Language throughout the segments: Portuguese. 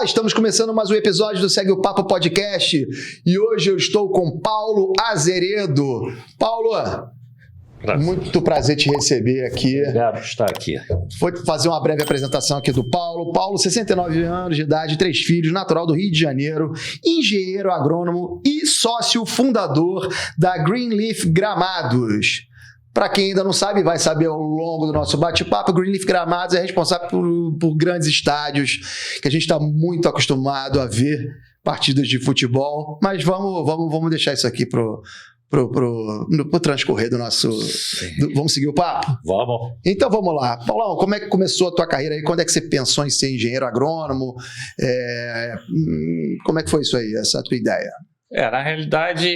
Olá, estamos começando mais um episódio do Segue o Papo Podcast e hoje eu estou com Paulo Azeredo. Paulo, muito prazer te receber aqui. Obrigado por estar aqui. Vou fazer uma breve apresentação aqui do Paulo. Paulo, 69 anos de idade, 3 filhos, natural do Rio de Janeiro, engenheiro agrônomo e sócio fundador da Greenleaf Gramados. Para quem ainda não sabe, vai saber ao longo do nosso bate-papo, Greenleaf Gramados é responsável por grandes estádios, que a gente está muito acostumado a ver partidas de futebol, mas vamos deixar isso aqui pro transcorrer do nosso... vamos seguir o papo? Vamos. Então vamos lá. Paulão, como é que começou a tua carreira aí? Quando é que você pensou em ser engenheiro agrônomo? Como é que foi isso aí, essa tua ideia? Na realidade,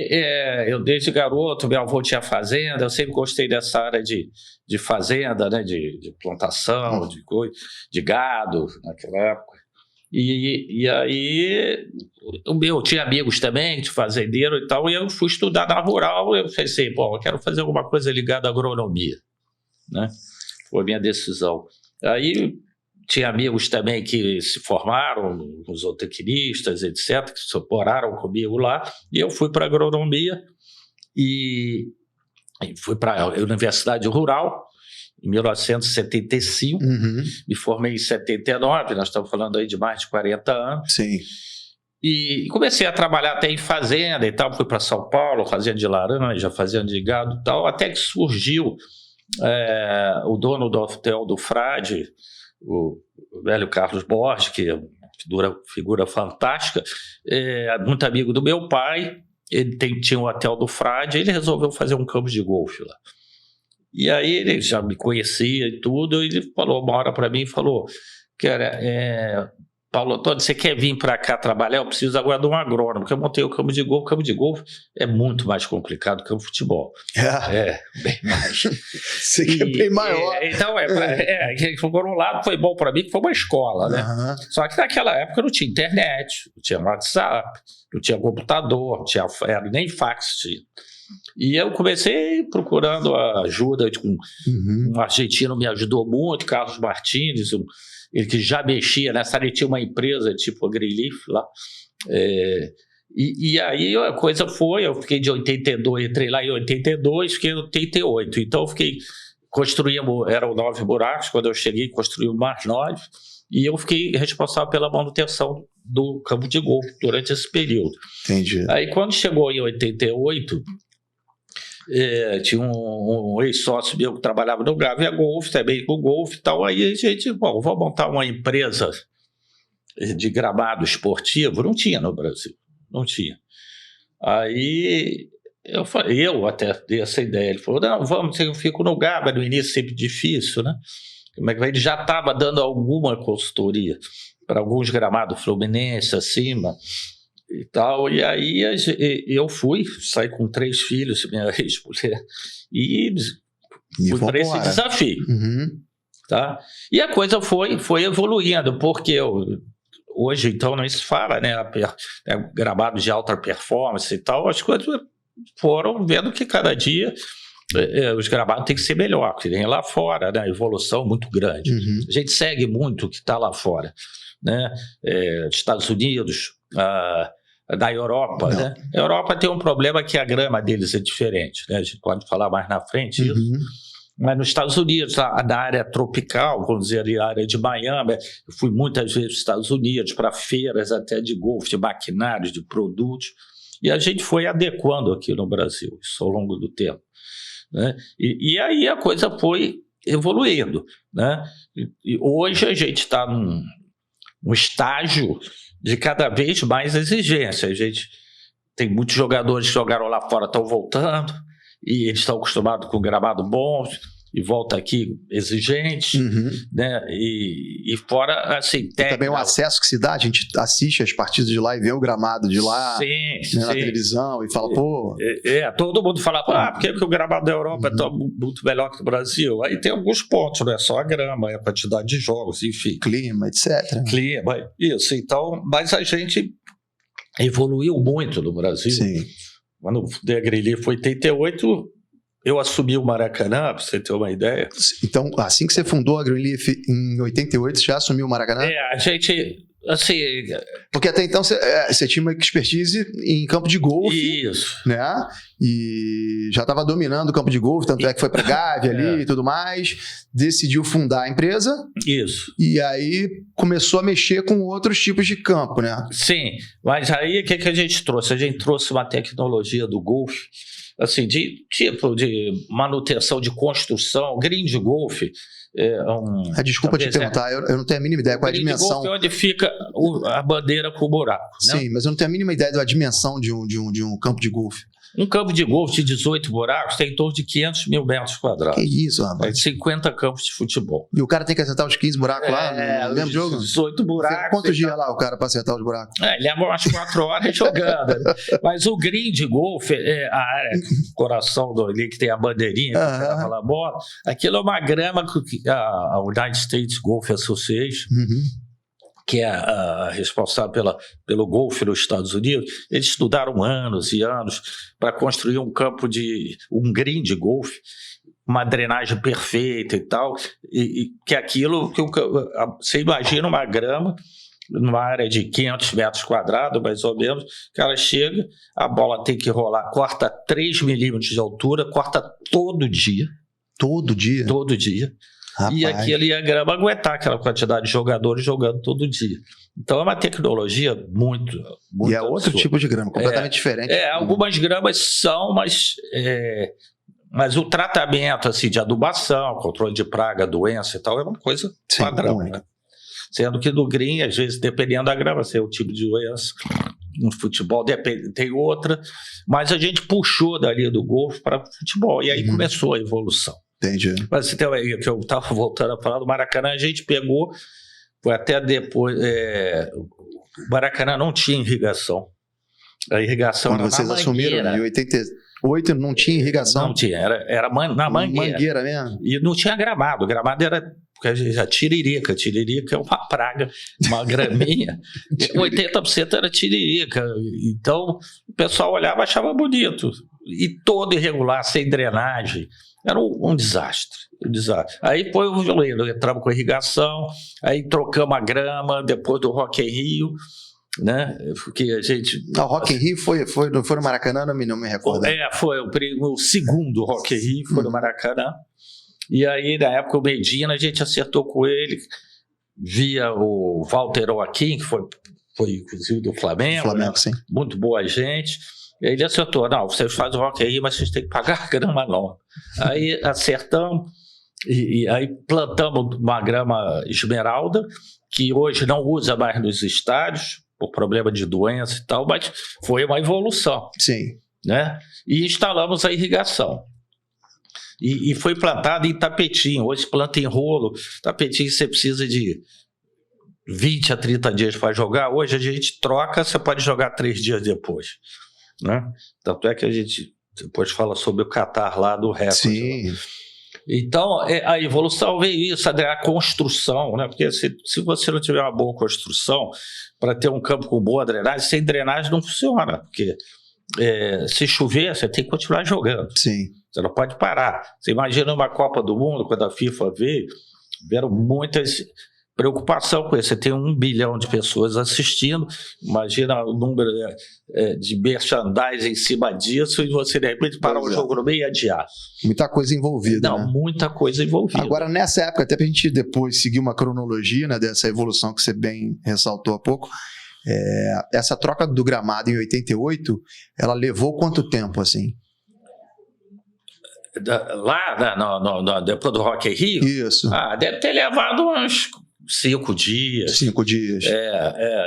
eu desde garoto, meu avô tinha fazenda, eu sempre gostei dessa área de fazenda, né, de plantação, de gado, naquela época. E aí, eu tinha amigos também, de fazendeiro e tal, e eu fui estudar na rural, eu pensei, eu quero fazer alguma coisa ligada à agronomia, né? Foi a minha decisão. Aí, tinha amigos também que se formaram, os zootecnistas, etc., que se moraram comigo lá, e eu fui para a agronomia e fui para a Universidade Rural, em 1975, me formei em 79, nós estamos falando aí de mais de 40 anos. Sim. E comecei a trabalhar até em fazenda e tal, fui para São Paulo, fazenda de laranja, fazenda de gado e tal, até que surgiu o dono do hotel do Frade, o velho Carlos Borges, que é uma figura fantástica, muito amigo do meu pai, ele tinha um hotel do Frade, ele resolveu fazer um campo de golfe lá. E aí ele já me conhecia e tudo, e ele falou uma hora para mim, falou, Paulo Antônio, você quer vir para cá trabalhar? Eu preciso agora de um agrônomo, porque eu montei o campo de golfe. O campo de golfe é muito mais complicado que o futebol. Bem mais. Você quer bem maior. Então, por um lado foi bom para mim, que foi uma escola, né? Só que naquela época não tinha internet, não tinha WhatsApp, não tinha computador, não tinha nem fax tinha. E eu comecei procurando a ajuda, um argentino me ajudou muito, Carlos Martins, ele que já mexia nessa área, tinha uma empresa tipo a Greenleaf lá. E aí a coisa foi, eu fiquei de 82, entrei lá em 82, fiquei em 88. Então eram 9 buracos, quando eu cheguei construímos mais 9, e eu fiquei responsável pela manutenção do campo de golfe durante esse período. Entendi. Aí quando chegou em 88, tinha um ex-sócio meu que trabalhava no Gávea Golf, também com golfe e tal. Aí a gente, vou montar uma empresa de gramado esportivo. Não tinha no Brasil, não tinha. Aí eu até dei essa ideia. Ele falou, não, vamos, eu fico no Gávea, no início sempre difícil, né? Mas ele já estava dando alguma consultoria para alguns gramados Fluminense acima e tal, e aí eu saí com 3 filhos, minha ex-mulher, e fui para esse desafio. Tá? E a coisa foi evoluindo, porque hoje então não se fala, né, gramado de alta performance e tal, as coisas foram vendo que cada dia os gramados têm que ser melhor, que tem lá fora, né, evolução muito grande. A gente segue muito o que está lá fora, né, Estados Unidos, da Europa, né? A Europa tem um problema que a grama deles é diferente, né? A gente pode falar mais na frente isso. Mas nos Estados Unidos, na área tropical, vamos dizer, a área de Miami, eu fui muitas vezes nos Estados Unidos para feiras até de golfe, de maquinários, de produtos, e a gente foi adequando aqui no Brasil, isso ao longo do tempo, né? E aí a coisa foi evoluindo, né? E hoje a gente está num estágio de cada vez mais exigência. A gente tem muitos jogadores que jogaram lá fora, estão voltando, e eles estão acostumados com gramado bom, e volta aqui exigente, né? E fora, assim, técnica. E também o acesso que se dá, a gente assiste as partidas de lá e vê o gramado de lá, na televisão, e fala, todo mundo fala, por que o gramado da Europa é tão muito melhor que o Brasil? Aí tem alguns pontos, não é só a grama, é a quantidade de jogos, enfim. Clima, etc. Clima, isso. Então, mas a gente evoluiu muito no Brasil. Sim. Quando eu fundei a Greenleaf foi em 88, eu assumi o Maracanã, para você ter uma ideia. Então, assim que você fundou a Greenleaf em 88, você já assumiu o Maracanã? A gente assim... Porque até então você tinha uma expertise em campo de golfe. Isso. Né? E já estava dominando o campo de golfe, tanto é que foi para Gávea ali e tudo mais. Decidiu fundar a empresa. Isso. E aí começou a mexer com outros tipos de campo, né? Sim, mas aí o que a gente trouxe? A gente trouxe uma tecnologia do golfe, assim, de tipo de manutenção de construção, green de golfe. Desculpa te perguntar, eu não tenho a mínima ideia qual é a dimensão. Golfe é onde fica a bandeira com o buraco. Né? Sim, mas eu não tenho a mínima ideia da dimensão de um campo de golfe. Um campo de golfe de 18 buracos tem em torno de 500 mil metros quadrados. Que isso, rapaz. 50 campos de futebol. E o cara tem que acertar os 15 buracos lá no mesmo jogo? 18 buracos. Quantos dias lá o cara para acertar os buracos? Ele leva umas 4 horas jogando. Mas o green de golfe, a área coração ali que tem a bandeirinha que leva lá a bola, aquilo é uma grama que a United States Golf Association, que é a responsável pelo golfe nos Estados Unidos, eles estudaram anos e anos para construir um campo um green de golfe, uma drenagem perfeita e tal, e que aquilo, você imagina uma grama, numa área de 500 metros quadrados, mais ou menos, que ela chega, a bola tem que rolar, corta 3 milímetros de altura, corta todo dia. Todo dia? Todo dia. Rapaz. E aquilo ia a grama aguentar aquela quantidade de jogadores jogando todo dia. Então é uma tecnologia muito e é outro tipo de grama, completamente diferente. Algumas gramas são, mas o tratamento assim, de adubação, controle de praga, doença e tal, é uma coisa padrão. Né? Sendo que no green, às vezes, dependendo da grama, se é o tipo de doença, no futebol tem outra, mas a gente puxou dali do golfe para o futebol, e aí começou a evolução. Entendi. Mas você tem que eu estava voltando a falar do Maracanã, a gente pegou, foi até depois, o Maracanã não tinha irrigação. A irrigação quando era vocês assumiram, em 88 não tinha irrigação? Não tinha, era na mangueira. Mangueira mesmo? E não tinha gramado, o gramado era a tiririca é uma praga, uma graminha, 80% era tiririca, então o pessoal olhava e achava bonito, e todo irregular, sem drenagem, era um desastre. Aí foi entramos com irrigação, aí trocamos a grama, depois do Rock in Rio, né? Porque a gente... O Rock in Rio foi no Maracanã, não me recordo. Foi o segundo Rock in Rio, foi no Maracanã. E aí, na época, o Medina, a gente acertou com ele, via o Walter Joaquim, que foi inclusive do Flamengo, né? Sim. Muito boa gente. E aí ele acertou, não, vocês fazem o Rock in Rio, mas vocês têm que pagar a grama nova. Aí acertamos, e aí plantamos uma grama esmeralda, que hoje não usa mais nos estádios, por problema de doença e tal, mas foi uma evolução. Sim. Né? E instalamos a irrigação. E foi plantado em tapetinho. Hoje planta em rolo. Tapetinho você precisa de 20 a 30 dias para jogar. Hoje a gente troca, você pode jogar 3 dias depois. Né? Tanto é que a gente depois fala sobre o Catar lá do recorde. Sim. Lá. Então, a evolução veio isso, a construção, né? Porque se você não tiver uma boa construção, para ter um campo com boa drenagem, sem drenagem não funciona, porque se chover, você tem que continuar jogando. Sim. Você não pode parar. Você imagina uma Copa do Mundo, quando a FIFA veio, tiveram muitas preocupação com isso. Você tem 1 bilhão de pessoas assistindo, imagina o número de merchandising em cima disso, e você de repente parar o jogo no meio e adiar. Muita coisa envolvida. Não, né? Muita coisa envolvida. Agora, nessa época, até para a gente depois seguir uma cronologia, né, dessa evolução que você bem ressaltou há pouco, essa troca do gramado em 88, ela levou quanto tempo, assim? Lá, depois do Rock in Rio? Isso. Deve ter levado uns 5 dias. 5 dias.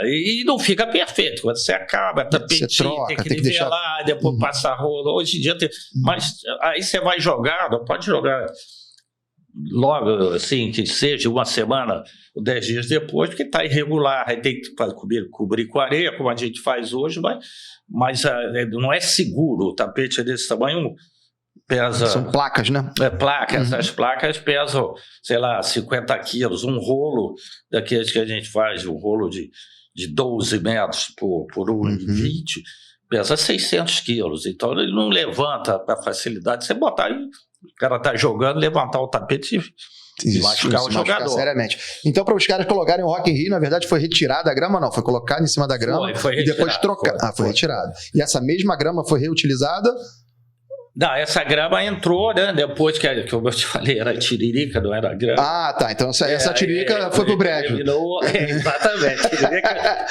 E não fica perfeito. Quando você acaba, tapetinho, você troca, tem que nivelar, depois passar rolo. Hoje em dia tem... Mas aí você vai jogar, não pode jogar logo, assim, que seja uma semana ou 10 dias depois, porque está irregular. Aí tem que cobrir com areia, como a gente faz hoje, mas não é seguro. O tapete é desse tamanho... Pesa, são placas, né? Placas. As placas pesam, sei lá, 50 quilos. Um rolo daqueles que a gente faz, um rolo de 12 metros por 1,20, pesa 600 quilos. Então ele não levanta para facilidade. Você botar e O cara tá jogando, levantar o tapete e machucar o jogador. Seriamente. Então, para os caras colocarem o Rock in Rio, na verdade, foi retirada a grama? Não, foi colocada em cima da grama foi e depois trocada. Foi retirada. E essa mesma grama foi reutilizada? Não, essa grama entrou, né? Depois que eu te falei, era tiririca, não era grama. Ah, tá. Então essa tiririca foi pro brejo. Exatamente.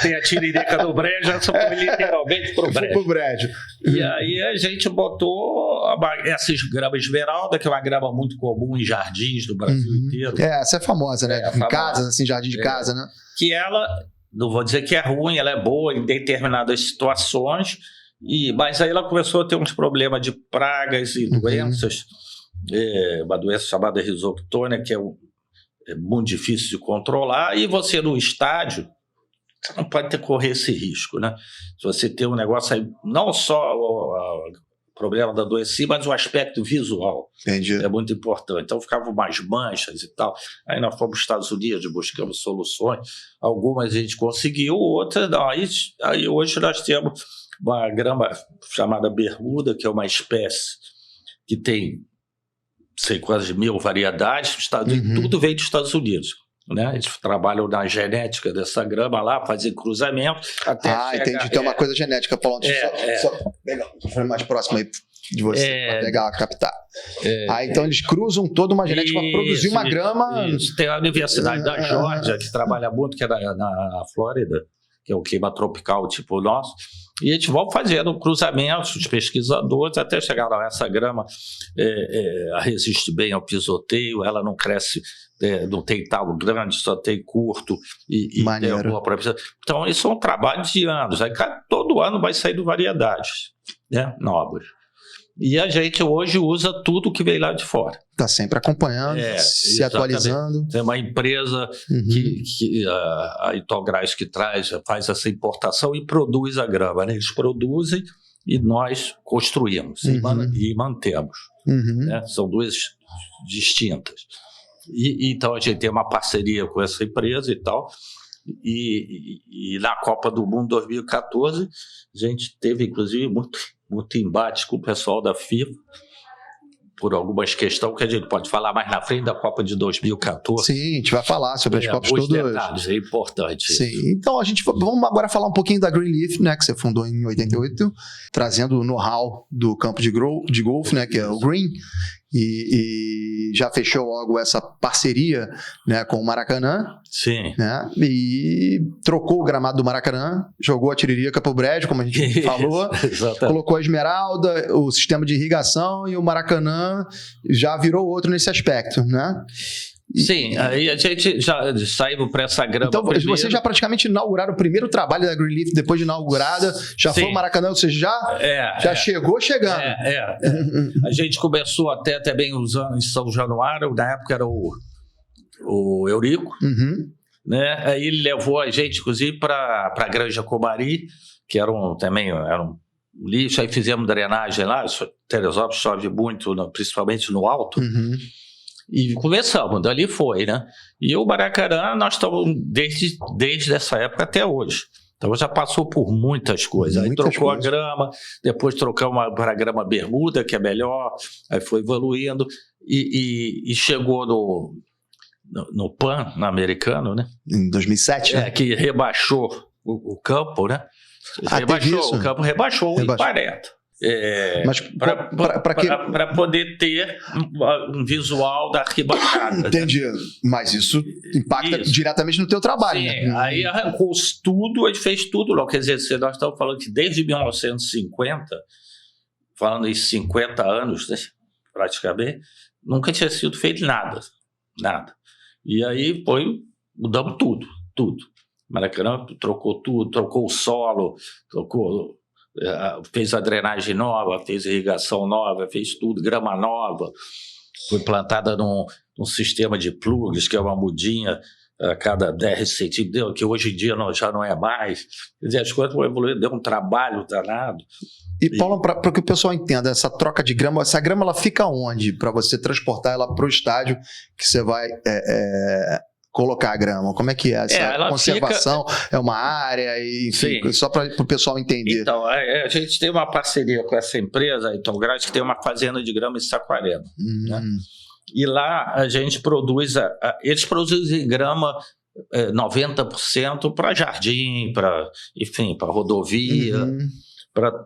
Tem a tiririca do brejo, essa foi literalmente pro brejo. Pro brejo. E aí a gente botou essas gramas esmeralda, que é uma grama muito comum em jardins do Brasil inteiro. Essa é famosa, né? Em casas, assim, jardim de casa, né? Que ela, não vou dizer que é ruim, ela é boa em determinadas situações. Mas aí ela começou a ter uns problemas de pragas e doenças, uma doença chamada risoctônia, que é muito difícil de controlar, e você no estádio, você não pode correr esse risco, né? Se você tem um negócio aí, não só o problema da doença, mas o aspecto visual. Entendi. É muito importante. Então ficavam umas manchas e tal. Aí nós fomos para os Estados Unidos, buscamos soluções, algumas a gente conseguiu, outras não. Aí hoje nós temos uma grama chamada bermuda, que é uma espécie que tem, sei quase 1000 variedades, tudo vem dos Estados Unidos. Né? Eles trabalham na genética dessa grama lá, fazem cruzamento. Entendi. Tem uma coisa genética, Paulo. Só pegar mais próximo aí de você, para pegar, captar. Então eles cruzam toda uma genética para produzir uma grama. Isso. Tem a Universidade da Geórgia, que trabalha muito, que é na Flórida, que é o clima tropical tipo o nosso. E eles vão fazendo cruzamentos, os pesquisadores, até chegar lá. Essa grama resiste bem ao pisoteio, ela não cresce, não tem talo grande, só tem curto e tem alguma propriedade. Então, isso é um trabalho de anos. Aí, todo ano vai saindo variedades, né, novas. E a gente hoje usa tudo que veio lá de fora. Está sempre acompanhando, se atualizando. Tem uma empresa que a Itograz que faz essa importação e produz a grama. Né? Eles produzem e nós construímos e mantemos. Né? São duas distintas. Então a gente tem uma parceria com essa empresa e tal. E na Copa do Mundo 2014, a gente teve, inclusive, muito embate com o pessoal da FIFA por algumas questões que a gente pode falar mais na frente da Copa de 2014. Sim, a gente vai falar sobre as Copas todas. Detalhes, é importante. Sim, então vamos agora falar um pouquinho da Greenleaf, né, que você fundou em 88, trazendo o know-how do campo de golfe, né, que é o Green, e já fechou logo essa parceria, né, com o Maracanã. Sim. Né, e trocou o gramado do Maracanã, jogou a tiririca pro brejo, como a gente falou, colocou a esmeralda, o sistema de irrigação, e o Maracanã já virou outro nesse aspecto, né? Sim, aí a gente já saiu para essa grama. Então, primeiro. Vocês já praticamente inauguraram o primeiro trabalho da Greenleaf depois de inaugurada, já foi o Maracanã, ou seja, já chegou chegando. A gente começou até bem usando em São Januário, na época era o Eurico, né? Aí ele levou a gente, inclusive, para a Granja Comari, que era um lixo, aí fizemos drenagem lá, Teresópolis chove muito, principalmente no alto. E começamos, dali foi, né? E o Maracanã, nós estamos desde essa época até hoje. Então já passou por muitas coisas. Aí trocou a grama, depois trocamos para a grama bermuda, que é melhor, aí foi evoluindo e chegou no Pan-Americano, né? Em 2007, né? Que rebaixou o campo, né? O campo rebaixou em 40. Mas para poder ter um visual da arquibancada. Entendi. Né? Mas isso impacta diretamente no teu trabalho. Sim, né? Aí arrancou tudo, ele fez tudo lá. Quer dizer, nós estamos falando que desde 1950, falando em 50 anos, né, praticamente, nunca tinha sido feito nada. E aí mudamos tudo. Maracanã trocou tudo, trocou o solo, fez a drenagem nova, fez irrigação nova, fez tudo, grama nova, foi plantada num sistema de plugs, que é uma mudinha a cada 10 centímetros, que hoje em dia já não é mais. Quer dizer, as coisas vão evoluir, deu um trabalho danado. E Paulo, para que o pessoal entenda, essa troca de grama, essa grama ela fica onde? Para você transportar ela para o estádio que você vai colocar a grama? Como é que é essa conservação? É uma área, enfim, só para o pessoal entender. Então, a gente tem uma parceria com essa empresa, então, Grande, que tem uma fazenda de grama em Saquarema. Né? E lá a gente produz, eles produzem grama 90% para jardim, para rodovia,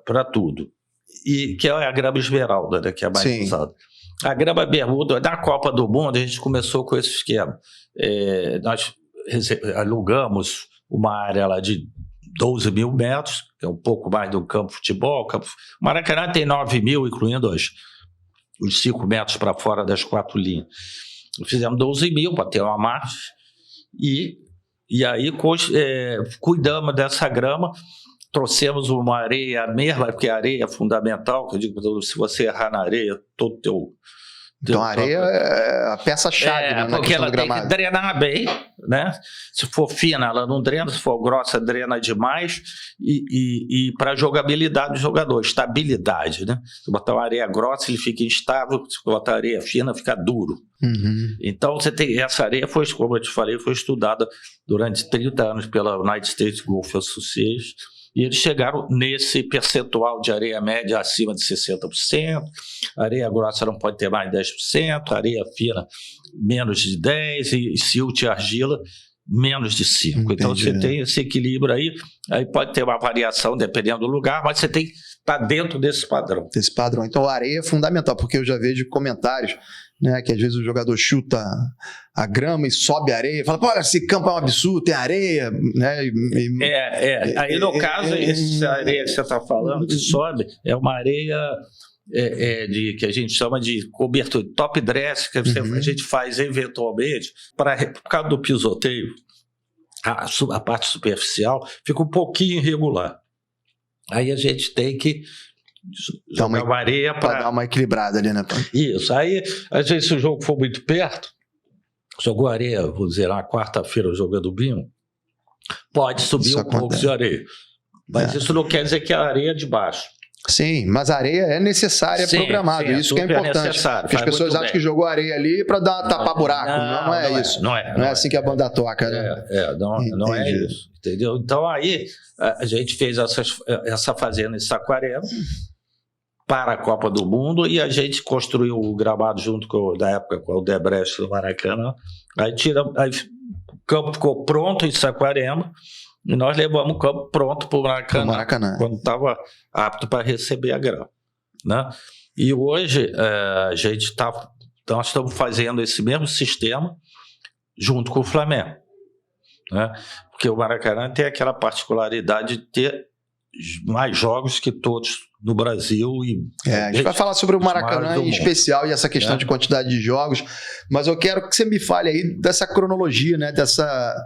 para tudo. E que é a grama esmeralda, né, que é mais usada. A grama bermuda, na Copa do Mundo, a gente começou com esse esquema. Nós alugamos uma área lá de 12 mil metros, que é um pouco mais do campo de futebol. O Maracanã tem 9 mil, incluindo os 5 metros para fora das 4 linhas. Fizemos 12 mil para ter uma margem e aí cuidamos dessa grama. Trouxemos uma areia mesma, porque a areia é fundamental, que eu digo, se você errar na areia, todo teu... Então a areia é a peça-chave, né, porque ela tem que drenar bem, né? Se for fina, ela não drena, se for grossa, drena demais, e para jogabilidade do jogador, estabilidade, né? Se botar uma areia grossa, ele fica instável, se botar areia fina, fica duro. Então você tem essa areia, como eu te falei, foi estudada durante 30 anos pela United States Golf Association. E eles chegaram nesse percentual de areia média acima de 60%, areia grossa não pode ter mais de 10%, areia fina menos de 10% e silt e argila menos de 5%. Entendi. Então você tem esse equilíbrio aí pode ter uma variação dependendo do lugar, mas você tem que estar dentro desse padrão. Desse padrão. Então a areia é fundamental, porque eu já vejo comentários, né, que às vezes o jogador chuta a grama e sobe a areia, fala, pô, olha, esse campo é um absurdo, tem areia, né? Aí no caso, essa areia que você está falando, que sobe, é uma areia que a gente chama de cobertura, top dress, que a gente faz eventualmente, por causa do pisoteio, a parte superficial fica um pouquinho irregular. Aí a gente tem que jogar uma areia para dar uma equilibrada ali, né? Isso. Aí, às vezes, se o jogo for muito perto, jogou areia, vou dizer, na quarta-feira, o jogo é do bingo, pode subir um pouco de areia. Mas isso não quer dizer que a areia é de baixo. Sim, mas a areia é necessária, programada. Isso que é importante. Porque as pessoas acham que jogou areia ali para tapar buraco. Não é isso. Não é assim que a banda toca, né? Não é isso. Entendeu? Então aí a gente fez essa fazenda em Saquarema para a Copa do Mundo e a gente construiu o gramado junto da época com o Debrecht do Maracanã. Aí o campo ficou pronto em Saquarema. E nós levamos o campo pronto para o Maracanã, quando estava apto para receber a grama. Né? E hoje nós estamos fazendo esse mesmo sistema junto com o Flamengo. Né? Porque o Maracanã tem aquela particularidade de ter mais jogos que todos no Brasil. A gente vai falar sobre o Maracanã em especial e essa questão de quantidade de jogos, mas eu quero que você me fale aí dessa cronologia, né, dessa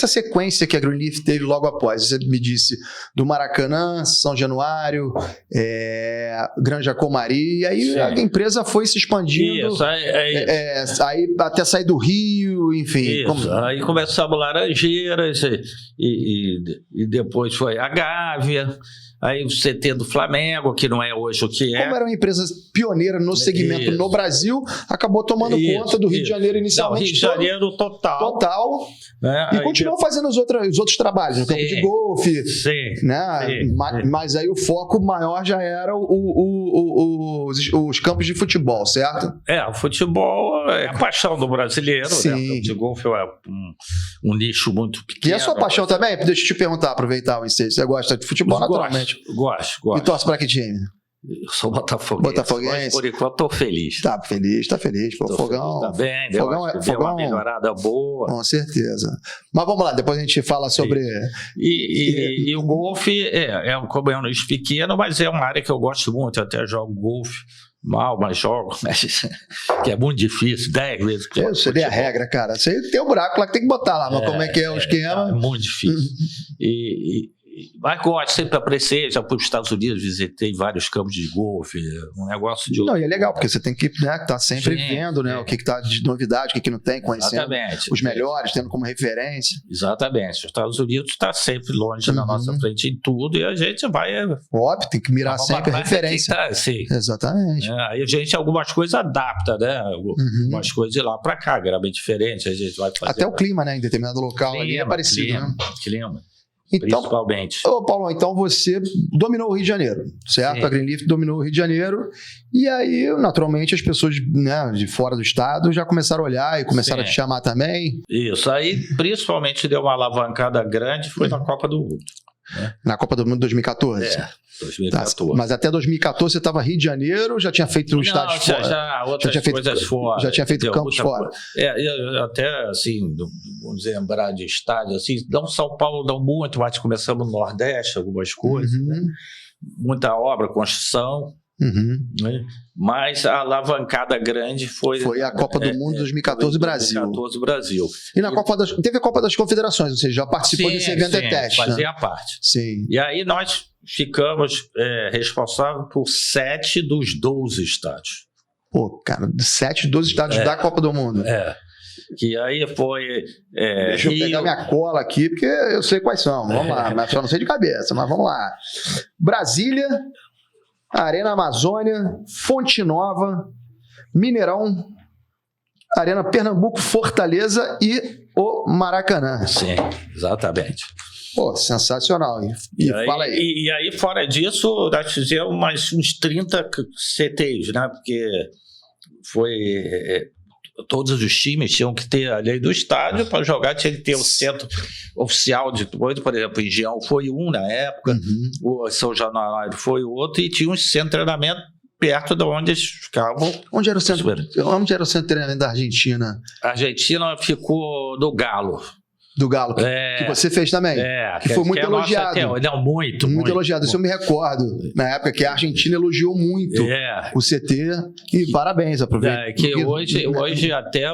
sequência que a Greenleaf teve logo após. Você me disse do Maracanã, São Januário, Granja Comari, e aí a empresa foi se expandindo. Isso, aí até sair do Rio, enfim. Aí começamos Laranjeiras e depois foi a Gávea. Aí o CT do Flamengo, que não é hoje o que é. Como era uma empresa pioneira no segmento no Brasil, acabou tomando conta do Rio de Janeiro inicialmente. Rio de Janeiro total. Né? E continuou fazendo os outros trabalhos, no campo de golfe. Né? Mas aí o foco maior já era os campos de futebol, certo? O futebol é a paixão do brasileiro. Né? O campo de golfe é um nicho muito pequeno. E a sua paixão também? Deixa eu te perguntar, aproveitar o ensejo. Você gosta de futebol naturalmente? Gosto. E torce para que time? Eu sou botafoguense. Mas por enquanto estou feliz. Tá feliz. Pô, Fogão. Tá bem, deu uma melhorada boa. Com certeza. Mas vamos lá, depois a gente fala sobre... E o golfe como é um nicho pequeno, mas é uma área que eu gosto muito. Eu até jogo golfe. Mas jogo, que é muito difícil, 10 vezes. Isso seria a regra, cara. Você tem um buraco lá que tem que botar lá, mas como é que é o esquema? É muito difícil. Mas gosto, sempre apreciei, já fui para os Estados Unidos, visitei vários campos de golfe, um negócio de... Não, e é legal, porque você tem que estar sempre vendo, né, o que está de novidade, o que não tem, conhecendo os melhores, tendo como referência. Exatamente, os Estados Unidos está sempre longe na nossa frente em tudo, e a gente vai... Óbvio, tem que mirar sempre a referência. Sim. Exatamente. Aí a gente, algumas coisas adapta, né, algumas coisas de lá para cá, gravamente diferente, a gente vai fazer... Até o clima, né, em determinado local ali é parecido, né? Clima. Então, principalmente. Ô, Paulo, então você dominou o Rio de Janeiro, certo? Sim. A Greenleaf dominou o Rio de Janeiro e aí, naturalmente, as pessoas, né, de fora do estado já começaram a olhar e começaram a te chamar também. Isso, aí principalmente deu uma alavancada grande, foi na Copa do Mundo. Né? Na Copa do Mundo 2014? 2014. Tá, mas até 2014 você estava Rio de Janeiro, já tinha feito estádio fora? Já outras coisas fora. Já tinha feito campos fora. Até assim, vamos lembrar de estádio, assim, não São Paulo não muito, mas começamos no Nordeste, algumas coisas, né? Muita obra, construção, né? Mas a alavancada grande foi a Copa do Mundo 2014 Brasil. 2014 Brasil. E na teve a Copa das Confederações, ou seja, já participou desse evento teste. Fazia parte. Sim. E aí nós ficamos responsáveis por 7 dos 12 estádios. Pô, cara, 7 dos 12 estádios da Copa do Mundo. Que aí foi... Deixa eu pegar minha cola aqui, porque eu sei quais são. Vamos lá, mas só não sei de cabeça, mas vamos lá. Brasília, Arena Amazônia, Fonte Nova, Mineirão, Arena Pernambuco, Fortaleza e o Maracanã. Sim, exatamente. Pô, sensacional. E aí, fala aí. E aí, fora disso, nós fizemos uns 30 CTs, né? Porque todos os times tinham que ter a lei do estádio para jogar, tinha que ter o centro oficial de coisa. Por exemplo, o Engenhão foi um na época, o São Januário foi outro, e tinha um centro de treinamento perto de onde eles ficavam. Onde era o centro de treinamento da Argentina? A Argentina ficou no Galo. Do Galo, que você fez também. Que foi muito elogiado. Muito elogiado. Isso eu me recordo. Na época que a Argentina elogiou muito o CT. E parabéns, aproveita. Hoje até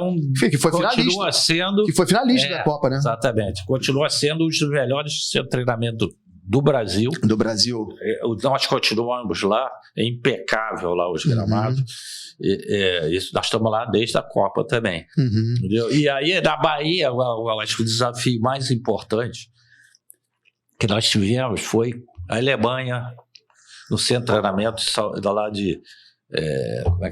que foi continua sendo... Que foi finalista da Copa, né? Exatamente. Continua sendo um dos melhores centros de treinamento do Brasil. Do Brasil. Nós continuamos lá. É impecável lá os gramados. Isso, nós estamos lá desde a Copa também. Entendeu? E aí, na Bahia, eu acho que o desafio mais importante que nós tivemos foi a Alemanha, no centro de treinamento lá de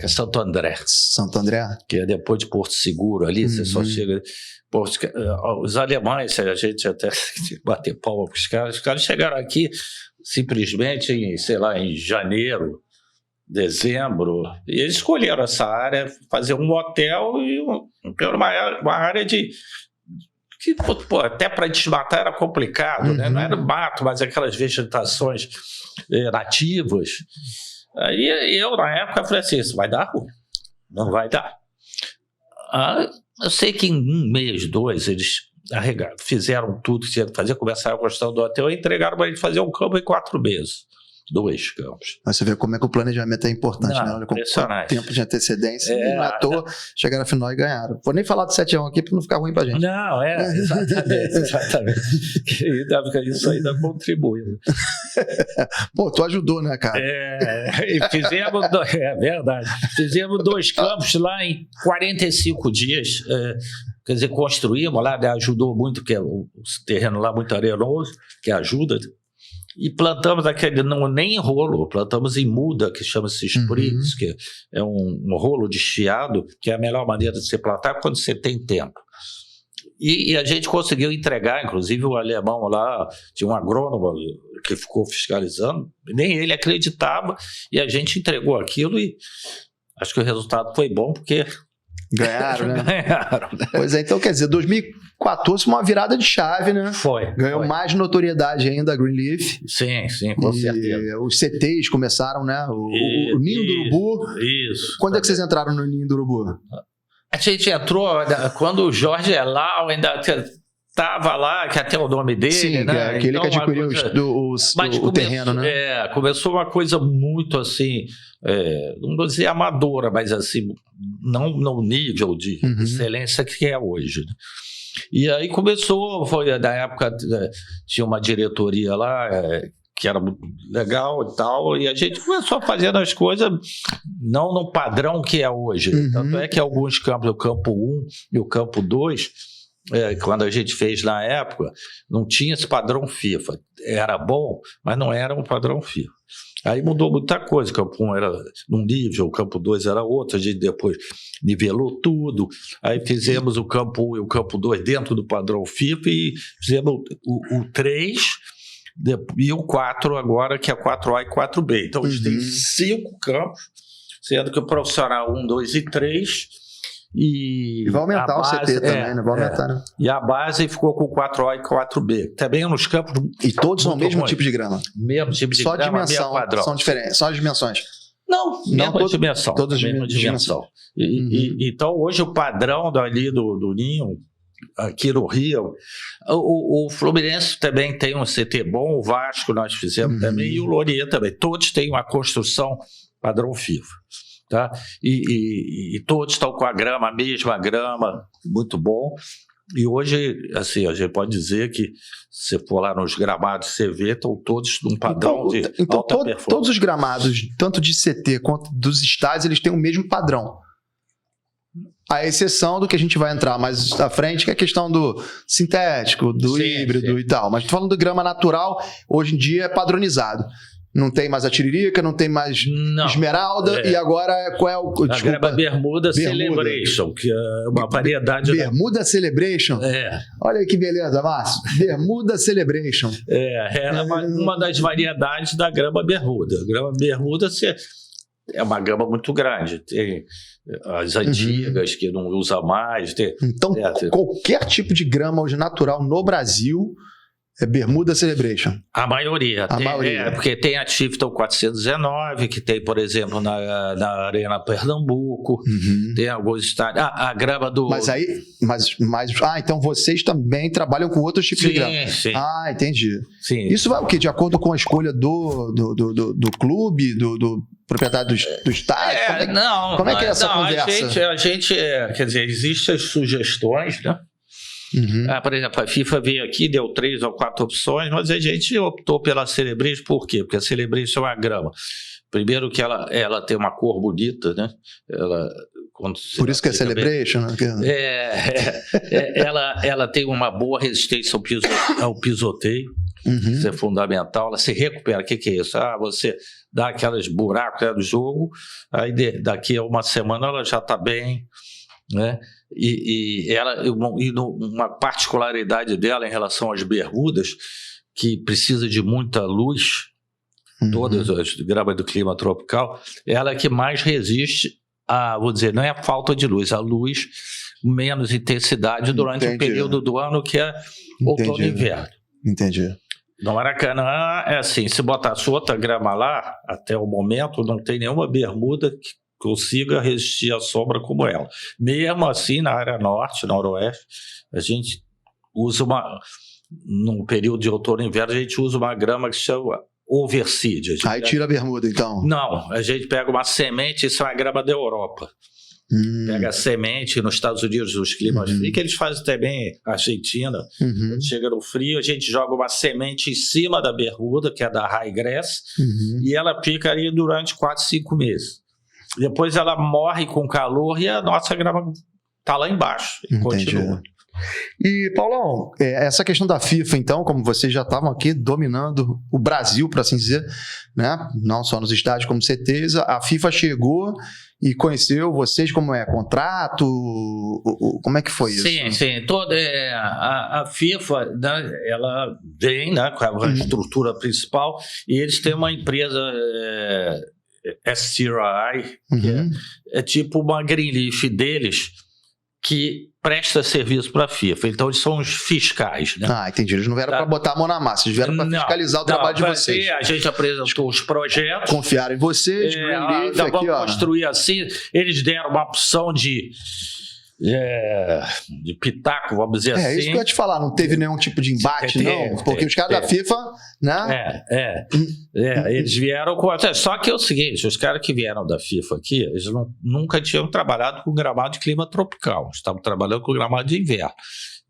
Santo André. Santo André? Que é depois de Porto Seguro ali, você só chega... Os alemães, a gente até bater palma para os caras chegaram aqui simplesmente em janeiro, dezembro, e eles escolheram essa área, fazer um hotel e uma área que até para desmatar era complicado, né? Não era mato, mas aquelas vegetações nativas. Aí eu, na época, falei assim, isso vai dar ruim, não vai dar. Eu sei que em 1 mês, 2, eles fizeram tudo que tinha que fazer, começaram a construção do hotel e entregaram para a gente fazer um campo em 4 meses. 2 campos. Mas você vê como é que o planejamento é importante, né? Impressionante. Tempo de antecedência, e não à toa, chegaram na final e ganharam. Vou nem falar do 7-1 aqui para não ficar ruim pra gente. Não, exatamente. Isso ainda contribui. Pô, tu ajudou, né, cara? E fizemos, verdade. Fizemos 2 campos lá em 45 dias. Quer dizer, construímos lá, ajudou muito, que é o terreno lá muito arenoso, que ajuda. E plantamos aquele, nem em rolo, plantamos em muda, que chama-se spritz, que é um rolo de chiado, que é a melhor maneira de se plantar quando você tem tempo. E a gente conseguiu entregar, inclusive o alemão lá, tinha um agrônomo que ficou fiscalizando, nem ele acreditava, e a gente entregou aquilo e acho que o resultado foi bom, porque... Ganharam, né? Ganharam. Pois é, então quer dizer, 2014 foi uma virada de chave, né? Ganhou mais notoriedade ainda a Greenleaf. Sim, com certeza. Os CTs começaram, né? O Ninho do Urubu. Isso. Quando é que vocês entraram no Ninho do Urubu? A gente entrou quando o Jorge Elau ainda estava lá, que até o nome dele, sim, né? Aquele que adquiriu o terreno, né? Começou uma coisa muito assim, não vou dizer amadora, mas assim, não no nível de excelência que é hoje, né? E aí começou, foi na época, tinha uma diretoria lá, que era muito legal e tal, e a gente começou fazendo as coisas não no padrão que é hoje. Tanto é que alguns campos, o campo 1 e o campo 2, quando a gente fez na época, não tinha esse padrão FIFA. Era bom, mas não era um padrão FIFA. Aí mudou muita coisa, o campo 1 era num nível, o campo 2 era outro, a gente depois nivelou tudo, aí fizemos o campo 1 e o campo 2 dentro do padrão FIFA e fizemos o 3 e o 4 agora, que é 4A e 4B. Então a gente tem 5 campos, sendo que o profissional 1, 2 e 3... E vai aumentar base, o CT também, né? Vai aumentar, né? E a base ficou com 4A e 4B. Também nos campos. E todos são o mesmo tipo de grama? Mesmo tipo de grama, grama, dimensão, padrão. São diferentes, só as dimensões? Não, mesma dimensão. Todas mesma dimensão. Então, hoje, o padrão dali do Ninho, aqui no Rio, o Fluminense também tem um CT bom, o Vasco nós fizemos também, e o Lorient também. Todos têm uma construção padrão FIFA. Tá? E todos estão com a mesma grama, muito bom. E hoje, assim, a gente pode dizer que se for lá nos gramados você vê, estão todos num padrão de alta performance. Todos os gramados, tanto de CT quanto dos estádios, eles têm o mesmo padrão. A exceção do que a gente vai entrar mais à frente, que é a questão do sintético, do híbrido e tal. Mas falando do grama natural, hoje em dia é padronizado. Não tem mais a tiririca, não tem mais esmeralda, e agora qual é o... A grama Bermuda Celebration, que é uma variedade... Bermuda Celebration? Olha aí que beleza, Márcio. Bermuda Celebration. Era uma das variedades da grama Bermuda. A grama Bermuda é uma grama muito grande. Tem as antigas, que não usa mais. Então, qualquer tipo de grama hoje natural no Brasil... É Bermuda Celebration. A maioria. Porque tem a Tifton 419, que tem, por exemplo, na Arena Pernambuco. Tem alguns estádios. A grama do... Então vocês também trabalham com outros tipos de grama. Sim. Entendi. Sim. Isso vai o quê? De acordo com a escolha do clube, do proprietário do estádio? Como é que é essa conversa? A gente quer dizer, existem as sugestões, né? Por exemplo, a FIFA veio aqui, deu 3 ou 4 opções, mas a gente optou pela Celebration. Por quê? Porque a Celebration é uma grama. Primeiro que ela tem uma cor bonita, né? Por isso que é Celebration, né? Ela tem uma boa resistência ao pisoteio. Isso é fundamental. Ela se recupera. O que é isso? Você dá aqueles buracos no jogo, aí daqui a uma semana ela já está bem, né? E uma particularidade dela em relação às bermudas, que precisa de muita luz, todas as gramas do clima tropical, ela é que mais resiste vou dizer, não é a falta de luz, a luz menos intensidade durante o período do ano que é outono e inverno. Entendi. No Maracanã é assim, se botasse outra grama lá, até o momento não tem nenhuma bermuda que consiga resistir à sombra como ela. Mesmo assim, na área norte, noroeste, a gente usa num período de outono e inverno, a gente usa uma grama que se chama Overseed. Aí tira a bermuda, então? Não, a gente pega uma semente, isso é uma grama da Europa. Pega a semente nos Estados Unidos, os climas frios, que eles fazem também na Argentina. Chega no frio, a gente joga uma semente em cima da bermuda, que é da High Grass, e ela fica ali durante 4, 5 meses. Depois ela morre com calor e a nossa grama está lá embaixo e continua. E, Paulão, essa questão da FIFA, então, como vocês já estavam aqui dominando o Brasil, por assim dizer, né? Não só nos estádios como CTs, a FIFA chegou e conheceu vocês, como é? Contrato? Como é que foi isso? Sim. A FIFA, né, ela vem, né, com a estrutura principal, e eles têm uma empresa... STRI, que é tipo uma Greenleaf deles, que presta serviço para a FIFA. Então, eles são os fiscais, né? Entendi. Eles não vieram para botar a mão na massa, eles vieram para fiscalizar o trabalho de vocês. A gente apresentou os projetos. Confiaram em vocês, Greenleaf, vamos construir assim. Eles deram uma opção de de pitaco, vamos dizer assim. É isso que eu ia te falar, não teve nenhum tipo de embate, não? Porque os caras da FIFA, né? Eles vieram com... Só que é o seguinte, os caras que vieram da FIFA aqui, eles nunca tinham trabalhado com gramado de clima tropical, estavam trabalhando com gramado de inverno.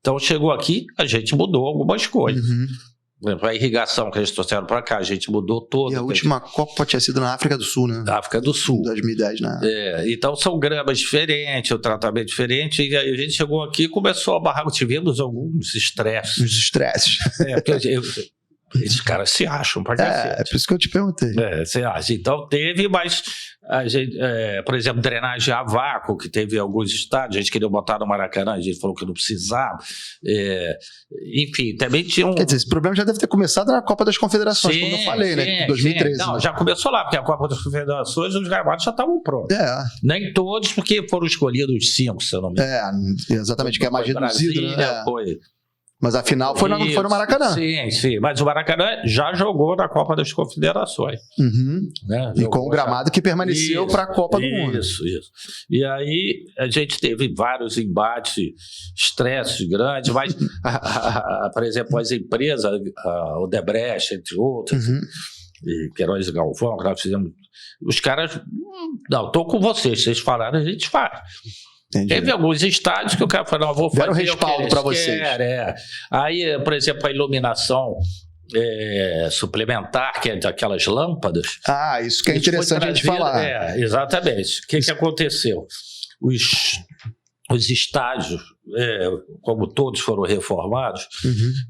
Então chegou aqui, a gente mudou algumas coisas. Por exemplo, a irrigação que eles trouxeram para cá, a gente mudou toda. E a última Copa tinha sido na África do Sul, né? Na África do Sul. 2010, né? Então são gramas diferentes, o tratamento diferente, e aí a gente chegou aqui e começou a barrar, tivemos alguns estresses. Os estresses. Porque esses caras se acham pra cacete. É por isso que eu te perguntei. Você acha. Então teve, mas a gente, por exemplo, drenagem a vácuo, que teve alguns estádios, a gente queria botar no Maracanã, a gente falou que não precisava. Enfim, também tinha um... Quer dizer, esse problema já deve ter começado na Copa das Confederações, como eu falei, né? 2013. Não, né? já começou lá, porque a Copa das Confederações os gramados já estavam prontos. Nem todos, porque foram escolhidos 5, se eu não me engano. Exatamente, que é mais reduzido, né? Foi. Mas a final foi no Maracanã. Sim. Mas o Maracanã já jogou na Copa das Confederações. Né? E com o gramado que permaneceu para a Copa do Mundo. Isso. E aí a gente teve vários embates, estresses grandes, mas, por exemplo, as empresas, a Odebrecht, entre outras, e Queiroz e Galvão, que nós fizemos, os caras, não, estou com vocês falaram, a gente faz. Entendi. Teve alguns estádios que o cara falou, não, vou fazer. Deram respaldo para vocês. Aí, por exemplo, a iluminação suplementar, que é daquelas lâmpadas. Isso que é interessante a gente falar. Exatamente. O que aconteceu? Os estádios, como todos foram reformados,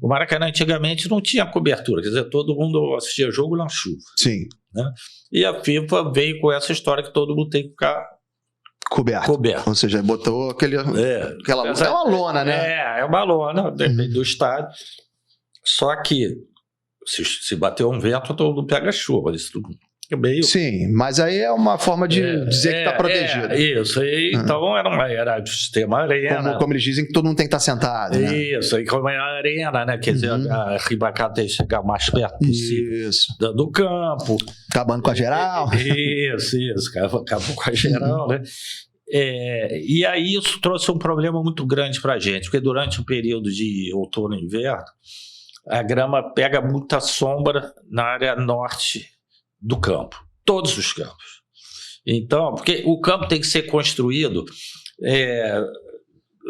o Maracanã antigamente não tinha cobertura, quer dizer, todo mundo assistia jogo na chuva. Sim. Né? E a FIFA veio com essa história que todo mundo tem que ficar coberto. Ou seja, botou aquela lona. É uma lona, né? É uma lona, depende do estádio. Só que se bater um vento, todo mundo pega chuva. Isso é meio... Sim, mas aí é uma forma de dizer que está protegido. Isso, então era sistema arena. Como eles dizem que todo mundo tem que estar sentado. Né? Isso, e como é a arena, né? Quer dizer, a arquibancada tem que chegar o mais perto possível do campo. Acabando com a geral. Isso, acabou com a geral, né? E aí isso trouxe um problema muito grande para a gente, porque durante o período de outono e inverno, a grama pega muita sombra na área norte do campo, todos os campos. Então, porque o campo tem que ser construído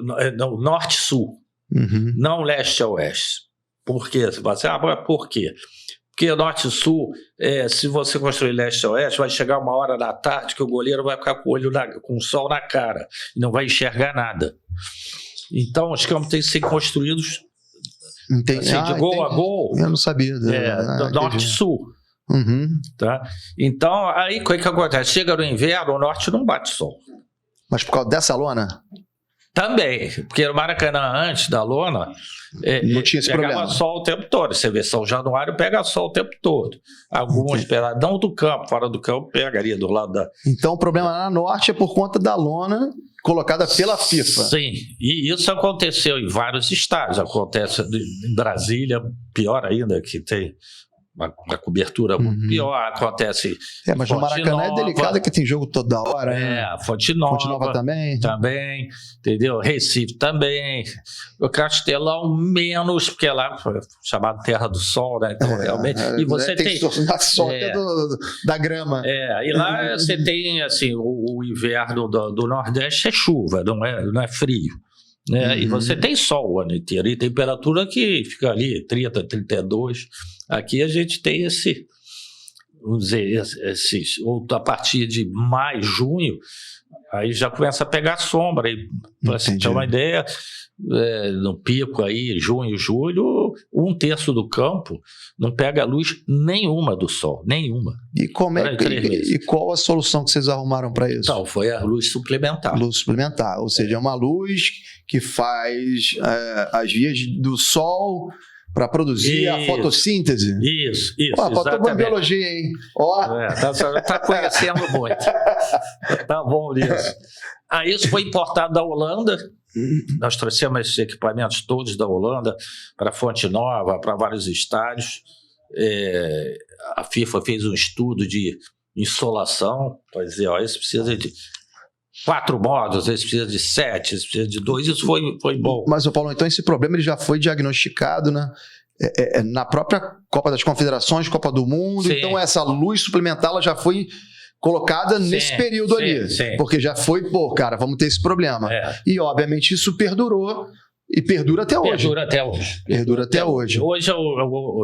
no norte-sul, não leste a oeste. Por quê? Você fala assim, por quê? Porque norte-sul, se você construir leste a oeste, vai chegar uma hora da tarde que o goleiro vai ficar com o sol na cara e não vai enxergar nada. Então, os campos têm que ser construídos assim, de gol a gol. Eu não sabia. Do norte-sul. Tá? Então, aí o que acontece? Chega no inverno, o norte não bate sol. Mas por causa dessa lona? Também, porque no Maracanã, antes da lona, não tinha esse pegava problema. sol o tempo todo. Você vê São Januário, pega sol o tempo todo. Alguns não do campo, fora do campo, pega ali do lado da... Então o problema na norte é por conta da lona colocada pela FIFA. Sim, e isso aconteceu em vários estádios. Acontece em Brasília, pior ainda, que tem uma cobertura muito pior, acontece mas no Maracanã é delicado, que tem jogo toda hora. Fonte Nova também, entendeu? Recife também, o Castelão menos, porque lá foi chamado Terra do Sol, né? Então realmente, e você tem a sorte da grama. E lá você tem assim, o inverno do Nordeste é chuva, não é frio. Né? E você tem sol o ano inteiro, e temperatura que fica ali 30, 32. Aqui a gente tem vamos dizer, a partir de maio, junho, aí já começa a pegar sombra. Para você ter uma ideia, no pico aí, junho, julho, 1/3 do campo não pega luz nenhuma do sol, nenhuma. E qual a solução que vocês arrumaram para isso? Então, foi a luz suplementar. Luz suplementar, ou seja, é uma luz que faz as vias do sol para produzir a fotossíntese. Isso, faltou boa biologia, hein? Tá conhecendo muito. Tá bom nisso. Isso foi importado da Holanda. Nós trouxemos esses equipamentos todos da Holanda para Fonte Nova, para vários estádios. A FIFA fez um estudo de insolação para dizer, esse precisa de 4 módulos, esse precisa de 7, esse precisa de 2, isso foi bom. Mas, Paulo, então esse problema ele já foi diagnosticado, né? Na própria Copa das Confederações, Copa do Mundo, Sim. então essa luz suplementar ela já foi colocada nesse período ali, porque já foi, cara, vamos ter esse problema. E, obviamente, isso perdurou e perdura até hoje. Perdura até hoje. Hoje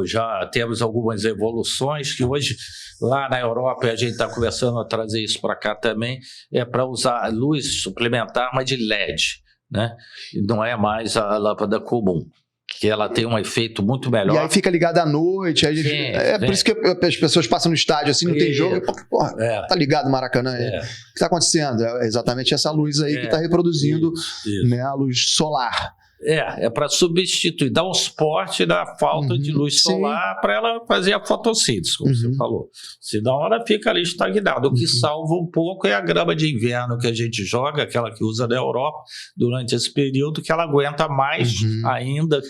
já temos algumas evoluções que hoje, lá na Europa, a gente está começando a trazer isso para cá também, é para usar luz suplementar, mas de LED, né? Não é mais a lâmpada comum, que ela tem um efeito muito melhor. E aí fica ligada à noite. Aí por isso que as pessoas passam no estádio assim, não tem jogo. Porra, tá ligado Maracanã? O que está acontecendo? É exatamente essa luz aí que está reproduzindo né, a luz solar. É para substituir, dar um suporte da falta de luz solar para ela fazer a fotossíntese, como você falou. Senão ela fica ali estagnada. O que salva um pouco é a grama de inverno que a gente joga, aquela que usa na Europa, durante esse período, que ela aguenta mais ainda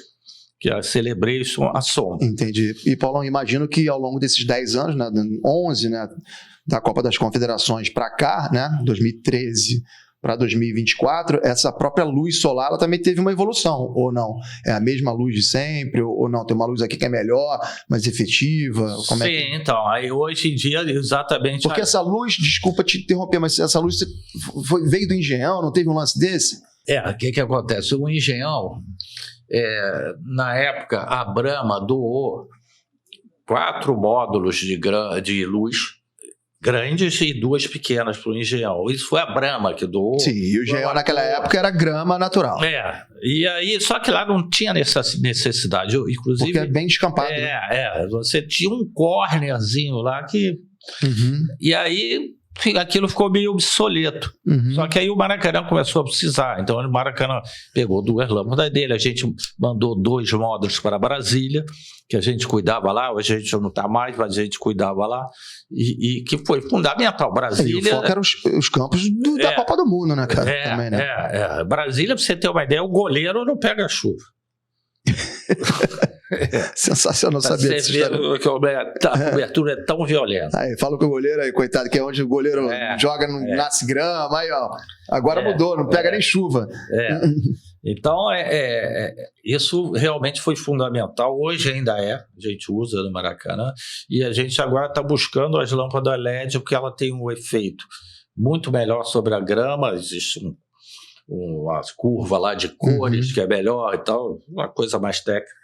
que a Celebration a sombra. Entendi. E, Paulão, imagino que ao longo desses 10 anos, né, 11, né, da Copa das Confederações para cá, né, 2013 para 2024, essa própria luz solar ela também teve uma evolução, ou não? É a mesma luz de sempre, ou não? Tem uma luz aqui que é melhor, mais efetiva? Sim, então, aí hoje em dia exatamente... Porque essa luz, desculpa te interromper, mas essa luz veio do Engenhão, não teve um lance desse? O que acontece? O Engenhão, na época, a Brahma doou 4 módulos de luz grandes e 2 pequenas para o Engenhão. Isso foi a Brahma que doou. Sim, e o Engenhão naquela época era grama natural. E aí, só que lá não tinha necessidade. Inclusive, porque é bem descampado. Você tinha um cornerzinho lá que... E aí... aquilo ficou meio obsoleto. Só que aí o Maracanã começou a precisar. Então o Maracanã pegou 2 lâmpadas dele, a gente mandou 2 módulos para Brasília, que a gente cuidava lá, hoje a gente não está mais, mas a gente cuidava lá, e que foi fundamental. Brasília... E o foco eram os campos da Copa do Mundo, né, cara? Também, né? Brasília, para você ter uma ideia, o goleiro não pega chuva. Sensacional, saber disso. Você vê que a cobertura é tão violenta. Aí, fala com o goleiro aí, coitado, que é onde o goleiro joga, não nasce grama, aí ó, agora mudou, não pega nem chuva. Então, isso realmente foi fundamental, hoje ainda a gente usa no Maracanã, e a gente agora está buscando as lâmpadas LED, porque ela tem um efeito muito melhor sobre a grama, existe uma curva lá de cores que é melhor e tal, uma coisa mais técnica.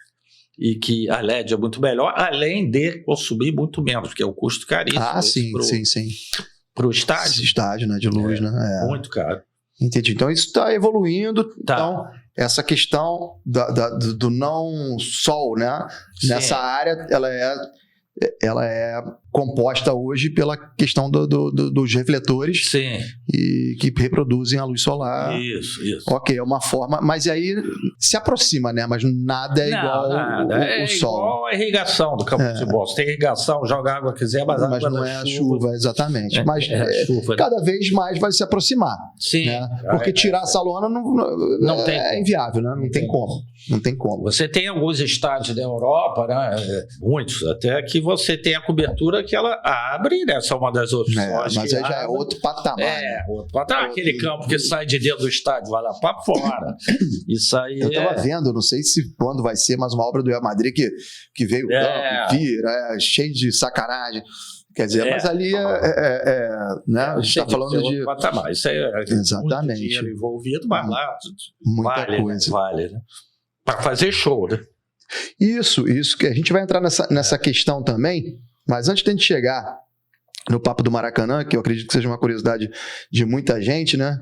E que a LED é muito melhor, além de consumir muito menos, porque é o custo caríssimo. Sim. Para o estádio. Esse estádio, né, de luz, né? Muito caro. Entendi. Então isso está evoluindo. Então, essa questão do não sol, né? Nessa área, ela é composta hoje pela questão dos refletores e que reproduzem a luz solar. Isso. Ok, é uma forma, mas aí se aproxima, né? Mas nada é igual o sol. É igual a irrigação do campo de futebol. Você tem irrigação, joga água quiser, mas não é a chuva, exatamente. Mas chuva, cada vez mais vai se aproximar. Sim. Né? Porque tirar essa lona não tem inviável, né? Não tem como. Não tem como. Você tem alguns estádios da Europa, né? Muitos, até que você tem a cobertura que ela abre, né? Essa é uma das opções. Mas aí já é outro patamar. Outro patamar. Aquele campo que sai de dentro do estádio, vai lá para fora. Isso aí. Eu estava vendo, não sei se quando vai ser, mas uma obra do Real Madrid que veio o campo, vira, cheio de sacanagem. Quer dizer, mas ali né? A gente está falando de patamar. Isso é muito dinheiro envolvido, mas lá muita coisa. Vale, né? Para fazer show, né? Isso que a gente vai entrar nessa questão também, mas antes de a gente chegar no papo do Maracanã, que eu acredito que seja uma curiosidade de muita gente, né?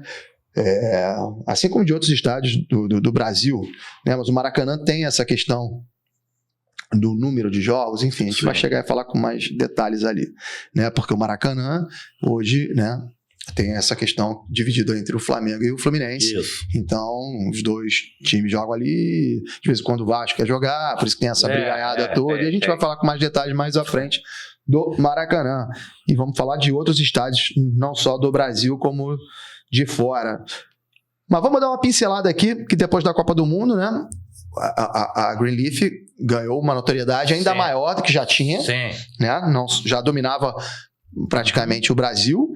Assim como de outros estádios do Brasil, né? Mas o Maracanã tem essa questão do número de jogos, enfim, a gente vai chegar e falar com mais detalhes ali, né? Porque o Maracanã hoje, né, tem essa questão dividida entre o Flamengo e o Fluminense. Então, os 2 times jogam ali, de vez em quando o Vasco quer jogar, por isso que tem essa brigaiada toda, e a gente vai falar com mais detalhes mais à frente do Maracanã. E vamos falar de outros estádios, não só do Brasil, como de fora. Mas vamos dar uma pincelada aqui, que depois da Copa do Mundo, né, a Greenleaf ganhou uma notoriedade ainda maior do que já tinha, né, já dominava praticamente o Brasil.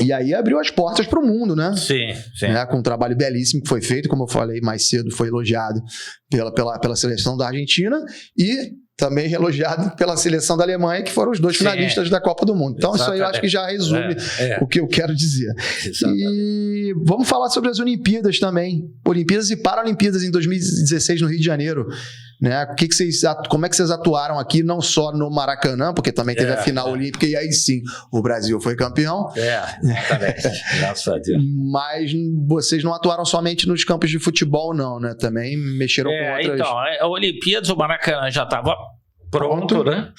E aí abriu as portas para o mundo, né? Sim, sim. Né? Com um trabalho belíssimo que foi feito, como eu falei mais cedo, foi elogiado pela seleção da Argentina e também elogiado pela seleção da Alemanha, que foram os dois finalistas da Copa do Mundo. Então, Exatamente. isso aí eu acho que já resume o que eu quero dizer. Exatamente. E vamos falar sobre as Olimpíadas também. Olimpíadas e Paralimpíadas em 2016 no Rio de Janeiro. Né? Como é que vocês atuaram aqui, não só no Maracanã, porque também teve a final olímpica, e aí sim o Brasil foi campeão. Exatamente. Graças a Deus. Mas vocês não atuaram somente nos campos de futebol, não, né? Também mexeram com outras... Então, a Olimpíadas, o Maracanã já estava pronto, né?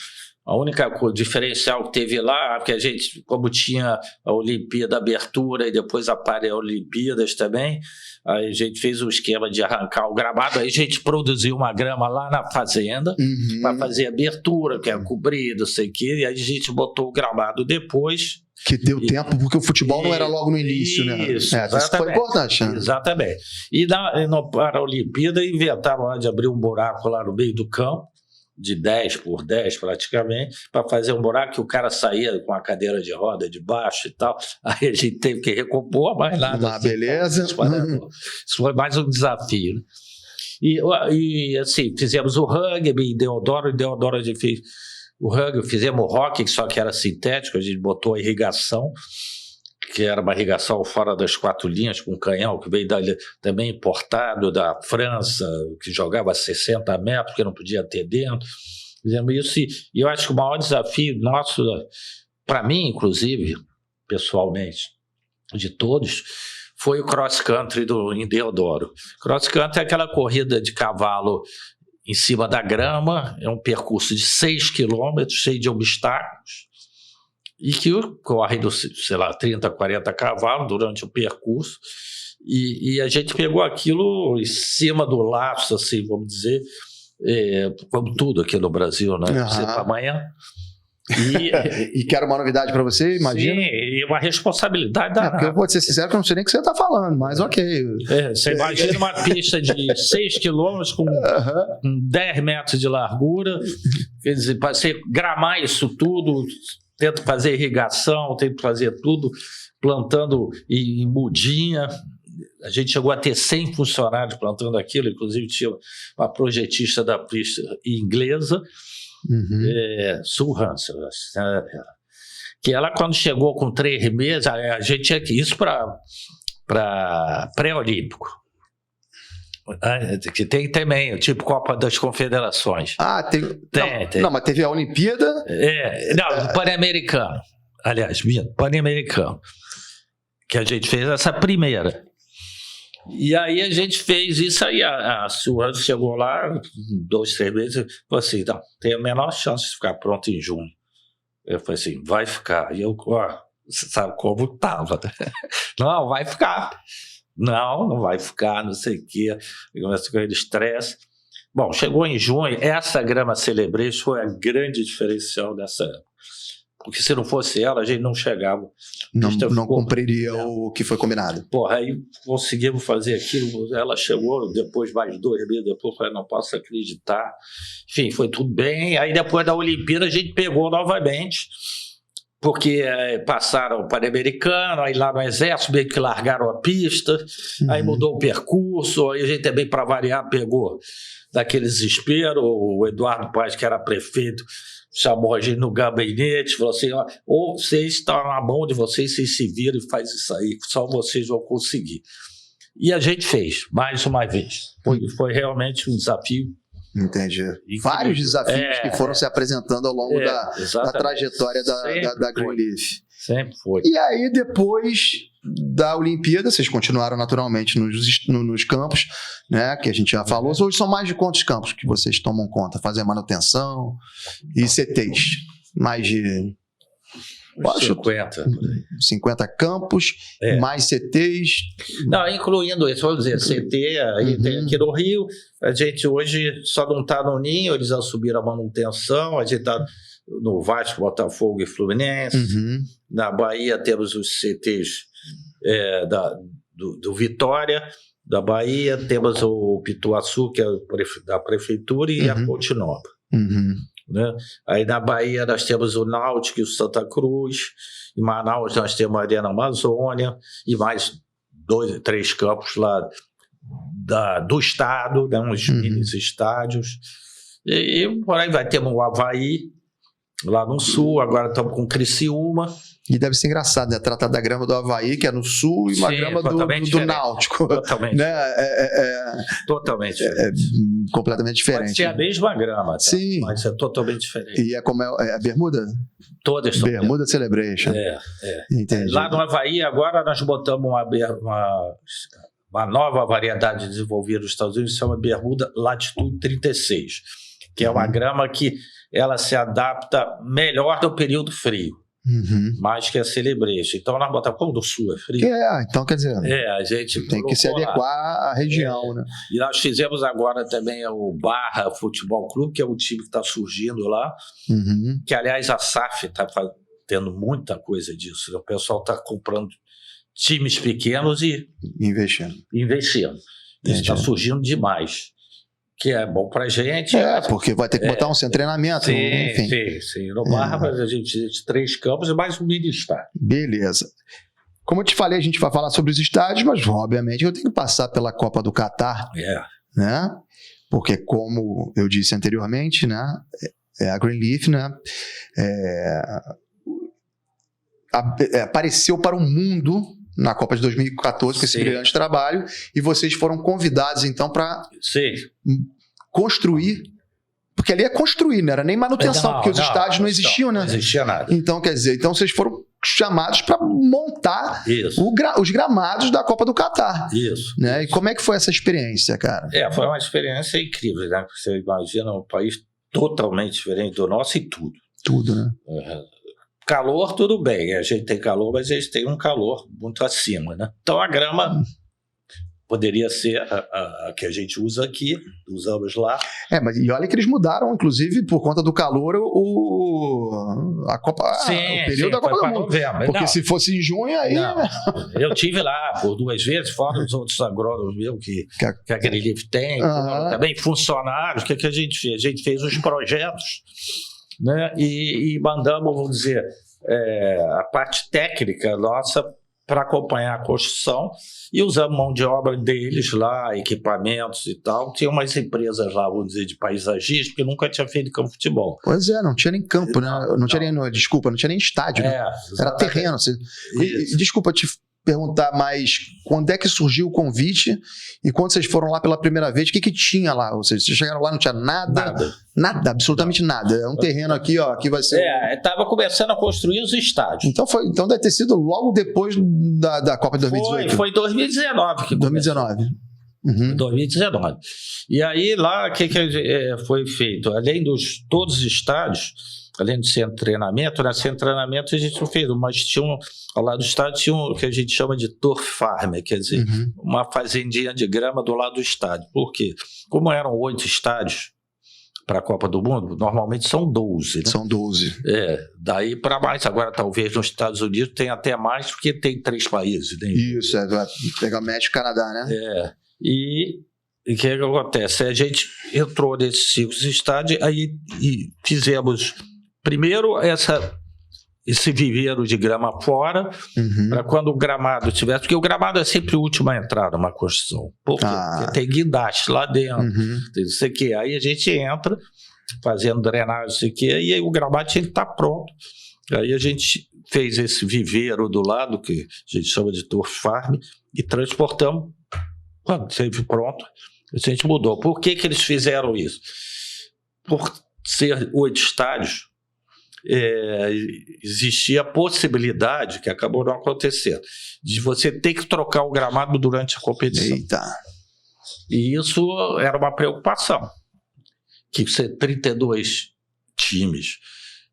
A única diferencial que teve lá, porque a gente, como tinha a Olimpíada Abertura e depois a Paralimpíadas também, aí a gente fez o esquema de arrancar o gramado, aí a gente produziu uma grama lá na fazenda para fazer a abertura, que era cobrir, não sei o quê, e aí a gente botou o gramado depois. Que deu tempo, porque o futebol não era logo no início, né? Isso foi importante, né? Exatamente. E na Paralimpíada inventaram lá de abrir um buraco lá no meio do campo, de 10 por 10 praticamente, para fazer um buraco que o cara saía com a cadeira de roda de baixo e tal. Aí a gente teve que recompor, mais nada. Beleza. Isso foi mais um desafio. Né? E assim, fizemos o rugby em Deodoro a gente fez o rugby, fizemos o hockey, só que era sintético, a gente botou a irrigação, que era uma irrigação fora das 4 linhas, com canhão, que veio também importado da França, que jogava a 60 metros, porque não podia ter dentro. Fizemos isso, e eu acho que o maior desafio nosso, para mim, inclusive, pessoalmente, de todos, foi o cross-country em Deodoro. Cross-country é aquela corrida de cavalo em cima da grama, é um percurso de 6 quilômetros, cheio de obstáculos, e que corre, sei lá, 30, 40 cavalos durante o percurso, e a gente pegou aquilo em cima do laço, assim, vamos dizer, como tudo aqui no Brasil, né? Para amanhã. E que era uma novidade para você, imagina? Sim, e uma responsabilidade da... Porque eu vou ser sincero que eu não sei nem o que você está falando, mas ok. Você imagina uma pista de 6 quilômetros com 10 metros de largura, quer dizer, para você gramar isso tudo, tento fazer irrigação, tento fazer tudo, plantando em mudinha. A gente chegou a ter 100 funcionários plantando aquilo, inclusive tinha uma projetista da pista inglesa, Sue Hansen, que ela, quando chegou com 3 meses, a gente tinha que isso para pré-olímpico. Que tem também, tipo Copa das Confederações. Tem. Não, mas teve a Olimpíada. O Pan-Americano. Aliás, Pan-Americano. Que a gente fez essa primeira. E aí a gente fez isso aí. A Suana chegou lá, 2, 3 meses, e falou assim: não, tem a menor chance de ficar pronto em junho. Eu falei assim: vai ficar. E eu, você sabe como estava. Não, vai ficar. Não vai ficar, não sei o quê. Começa com aquele estresse. Bom, chegou em junho, essa grama Celebration foi a grande diferencial dessa época. Porque se não fosse ela, a gente não chegava. Não cumpriria o que foi combinado. Porra, aí conseguimos fazer aquilo. Ela chegou depois, mais 2 meses depois, falei, não posso acreditar. Enfim, foi tudo bem. Aí depois da Olimpíada a gente pegou novamente, porque passaram o Pan-Americano, aí lá no Exército meio que largaram a pista, aí mudou o percurso, aí a gente também, para variar, pegou daquele desespero. O Eduardo Paes, que era prefeito, chamou a gente no gabinete, falou assim: ou vocês estão na mão de vocês, vocês se viram e faz isso aí, só vocês vão conseguir. E a gente fez, mais uma vez. Foi realmente um desafio. Entendi. Vários desafios que foram se apresentando ao longo da trajetória da Greenleaf. Sempre foi. E aí, depois da Olimpíada, vocês continuaram naturalmente nos campos, né? Que a gente já falou. Hoje são mais de quantos campos que vocês tomam conta? Fazer manutenção e CTs? Mais de... 50 campos, mais CTs. Não, incluindo isso, vamos dizer, CT, aí tem aqui no Rio, a gente hoje só não está no Ninho, eles assumiram a manutenção, a gente está no Vasco, Botafogo e Fluminense. Na Bahia temos os CTs do Vitória, da Bahia, temos o Pituaçu, que é da prefeitura, e a Ponte Nova. né? Aí na Bahia nós temos o Náutico e o Santa Cruz, em Manaus nós temos a Arena Amazônia e mais 2, 3 campos lá do estado, né? Uns mini estádios, e por aí vai ter o Avaí lá no sul, agora estamos com Criciúma. E deve ser engraçado, né? Tratar da grama do Avaí, que é no sul, e uma grama do Náutico. Totalmente. Né? Totalmente diferente. Completamente diferente. Pode ser a mesma grama, tá? Sim. Mas é totalmente diferente. E é como é a Bermuda? Todas são Bermuda Celebration. Entendi. Lá no Avaí, agora nós botamos uma nova variedade desenvolvida nos Estados Unidos, que se chama Bermuda Latitude 36, que é uma grama que ela se adapta melhor no período frio. Mais que a Celebration. Então nós botamos como do sul é frio. Então quer dizer, a gente tem que se adequar à região, né? E nós fizemos agora também o Barra Futebol Clube, que é um time que está surgindo lá, que aliás a SAF está tendo muita coisa disso, né? O pessoal está comprando times pequenos e investindo. Isso está surgindo demais, que é bom pra gente. Porque vai ter que botar um sem treinamento. Enfim. Sim. No Barra, a gente fez 3 campos e mais um mini estádio. Beleza. Como eu te falei, a gente vai falar sobre os estádios, mas obviamente eu tenho que passar pela Copa do Catar. Né? Porque, como eu disse anteriormente, né? A Greenleaf, né? Apareceu para o mundo na Copa de 2014 com esse brilhante trabalho, e vocês foram convidados então para construir, porque ali é construir, não era nem manutenção, porque os estádios não existiam, né? Não existia nada. Então, quer dizer, vocês foram chamados para montar os gramados da Copa do Catar. Isso. Né? E como é que foi essa experiência, cara? Foi uma experiência incrível, né? Você imagina um país totalmente diferente do nosso e tudo. Tudo, né? Calor, tudo bem, a gente tem calor, mas eles têm um calor muito acima, né? Então a grama poderia ser a que a gente usa aqui, usamos lá. Mas e olha que eles mudaram, inclusive, por conta do calor, a Copa, o período da Copa do Mundo. Novembro. Porque se fosse em junho, aí... Eu tive lá por 2 vezes, fora os outros agrônomos meus que a Greenleaf tem, também funcionários. O que a gente fez? A gente fez os projetos, né? E mandamos, vamos dizer, a parte técnica nossa para acompanhar a construção, e usamos mão de obra deles lá, equipamentos e tal. Tinha umas empresas lá, vamos dizer, de paisagismo, que nunca tinha feito campo de futebol. Pois não tinha nem campo, né? Não tinha nem estádio. Né? Era terreno. Desculpa te perguntar, mas quando é que surgiu o convite, e quando vocês foram lá pela primeira vez, o que tinha lá? Ou seja, vocês chegaram lá, não tinha nada, absolutamente nada. É um terreno aqui, aqui vai ser... Estava começando a construir os estádios. Então deve ter sido logo depois da Copa de 2018. Foi 2019 que 2019. 2019. E aí lá, o que foi feito? Além todos os estádios, além do centro de treinamento, na centro de treinamento a gente não fez, mas ao lado do estádio tinha o que a gente chama de turf farm, quer dizer, uma fazendinha de grama do lado do estádio. Por quê? Como eram 8 estádios para a Copa do Mundo, normalmente são 12. Né? São 12. Daí para mais. Agora, talvez nos Estados Unidos tem até mais, porque tem 3 países. Né? Isso, vai pegar México e Canadá, né? E o que acontece? A gente entrou nesses 5 estádios, aí fizemos primeiro esse viveiro de grama fora, para quando o gramado tivesse, porque o gramado é sempre o último a entrar numa construção. Porque tem guindaste lá dentro, tem não sei o quê. Aí a gente entra fazendo drenagem, não sei o quê, e aí o gramado tinha que estar pronto. Aí a gente fez esse viveiro do lado, que a gente chama de turf farm, e transportamos. Quando esteve pronto, a gente mudou. Por que eles fizeram isso? Por ser 8 estádios, existia a possibilidade, que acabou não acontecendo, de você ter que trocar o gramado durante a competição. E isso era uma preocupação, que ser 32 times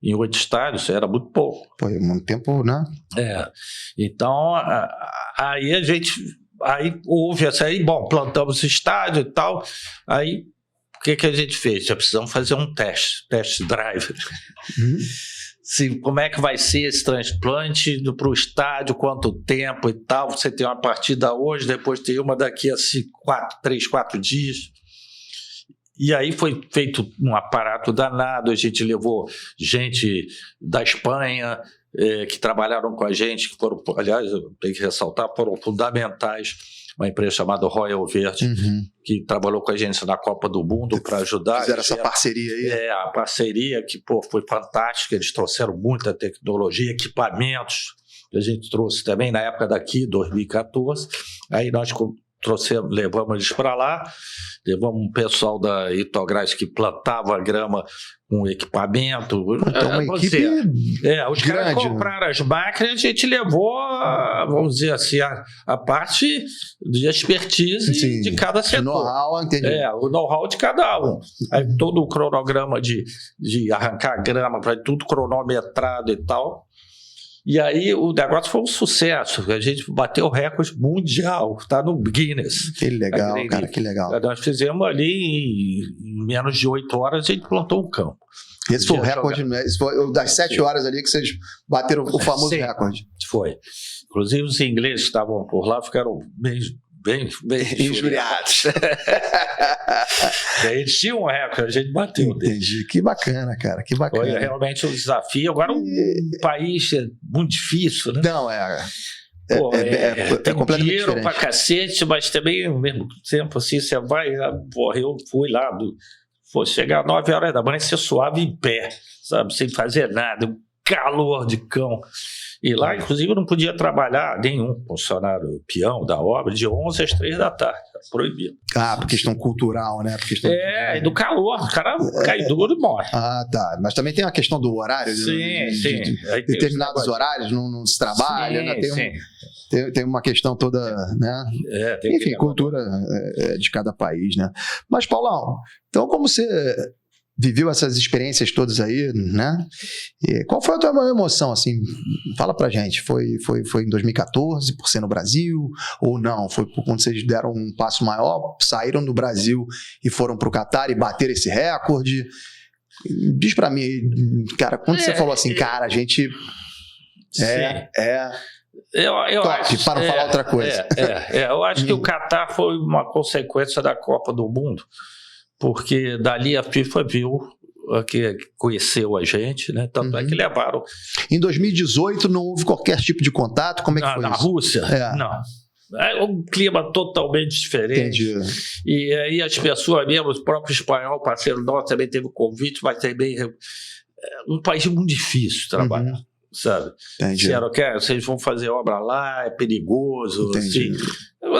em 8 estádios era muito pouco. Foi muito tempo, né? Então, aí a gente... Aí houve essa aí, plantamos estádio e tal, aí o que a gente fez? Já precisamos fazer um test drive. Como é que vai ser esse transplante para o estádio, quanto tempo e tal. Você tem uma partida hoje, depois tem uma daqui a 3, 4 dias. E aí foi feito um aparato danado, a gente levou gente da Espanha que trabalharam com a gente, que foram, aliás, eu tenho que ressaltar, foram fundamentais. Uma empresa chamada Royal Verde, que trabalhou com a gente na Copa do Mundo para ajudar. Fizeram essa parceria aí. A parceria que foi fantástica, eles trouxeram muita tecnologia, equipamentos, que a gente trouxe também na época daqui, 2014. Aí nós levamos eles para lá, levamos um pessoal da Itogás que plantava a grama com equipamento. Então, uma equipe os caras compraram as máquinas, a gente levou, vamos dizer assim, a parte de expertise de cada setor. O know-how, entendi. O know-how de cada um. Aí todo o cronograma de arrancar grama, tudo cronometrado e tal. E aí o negócio foi um sucesso, a gente bateu o recorde mundial, está no Guinness. Que legal, cara, que legal. Nós fizemos ali em menos de 8 horas, a gente plantou um campo. Esse foi o recorde, esse foi das 7 horas ali que vocês bateram o famoso recorde. Foi. Inclusive os ingleses que estavam por lá ficaram bem injuriados. A gente tinha um recorde, a gente bateu. Entendi. Que bacana, cara, que bacana. Foi realmente um desafio. Agora um país muito difícil, né? Não, tem completamente dinheiro diferente. Pra cacete, mas também ao mesmo tempo assim, você vai, eu fui lá, chegar às 9 horas da manhã, você suave em pé, sabe, sem fazer nada, um calor de cão. E lá, inclusive, não podia trabalhar nenhum funcionário peão da obra de 11 às 3 da tarde. Proibido. Por questão cultural, né? E do calor. O cara cai duro e morre. Tá. Mas também tem a questão do horário. Sim. De determinados horários não se trabalha, né? Tem uma questão toda, né? Enfim, cultura de cada país, né? Mas, Paulão, então como você viveu essas experiências todas aí, né? E qual foi a tua maior emoção, assim? Fala pra gente. Foi em 2014, por ser no Brasil? Ou não? Foi quando vocês deram um passo maior, saíram do Brasil e foram pro Catar e bateram esse recorde? Diz pra mim, cara, quando você falou assim, cara, a gente eu top, acho, para não falar outra coisa. Eu acho que o Catar foi uma consequência da Copa do Mundo, porque dali a FIFA viu, que conheceu a gente, né? Tanto é que levaram. Em 2018 não houve qualquer tipo de contato? Como é que foi na isso? Rússia? Não. É um clima totalmente diferente. Entendi. E aí as pessoas mesmo, o próprio espanhol, parceiro nosso, também teve o convite, mas também um país muito difícil de trabalhar. Sabe? Entendi. Disseram que vocês vão fazer obra lá, é perigoso, assim.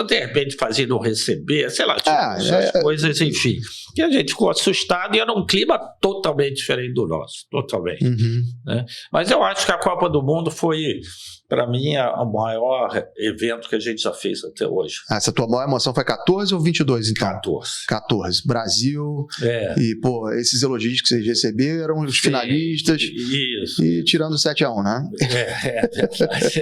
De repente fazer não receber, sei lá, essas coisas, enfim. E a gente ficou assustado e era um clima totalmente diferente do nosso, totalmente. Né? Mas eu acho que a Copa do Mundo foi, para mim, o maior evento que a gente já fez até hoje. Essa tua maior emoção foi 14 ou 22, então? 14. Brasil. E, esses elogios que vocês receberam, os finalistas. Isso. E tirando 7-1, né?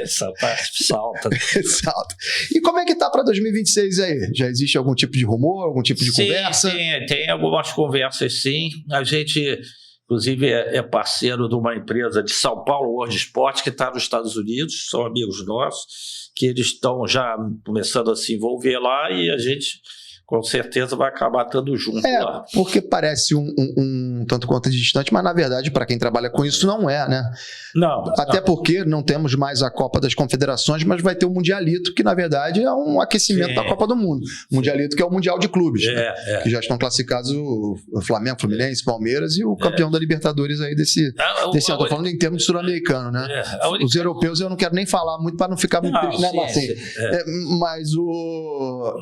Essa parte salta. Salta. E como é que tá para 2026 aí? Já existe algum tipo de rumor, algum tipo de conversa? Tem algumas conversas, sim. A gente, inclusive, é parceiro de uma empresa de São Paulo, World Sport, que está nos Estados Unidos, são amigos nossos, que eles estão já começando a se envolver lá e a gente, com certeza, vai acabar estando junto lá. Porque parece um tanto quanto distante, mas na verdade, para quem trabalha com isso, não é, né? Não. Até porque não temos mais a Copa das Confederações, mas vai ter o Mundialito, que na verdade é um aquecimento da Copa do Mundo. Mundialito, que é o Mundial de Clubes, né? Que já estão classificados o Flamengo, Fluminense, Palmeiras e o campeão da Libertadores aí desse ano. Estou falando em termos de sul-americano, né? Os europeus eu não quero nem falar muito para não ficar muito triste, né, Marcinho? Mas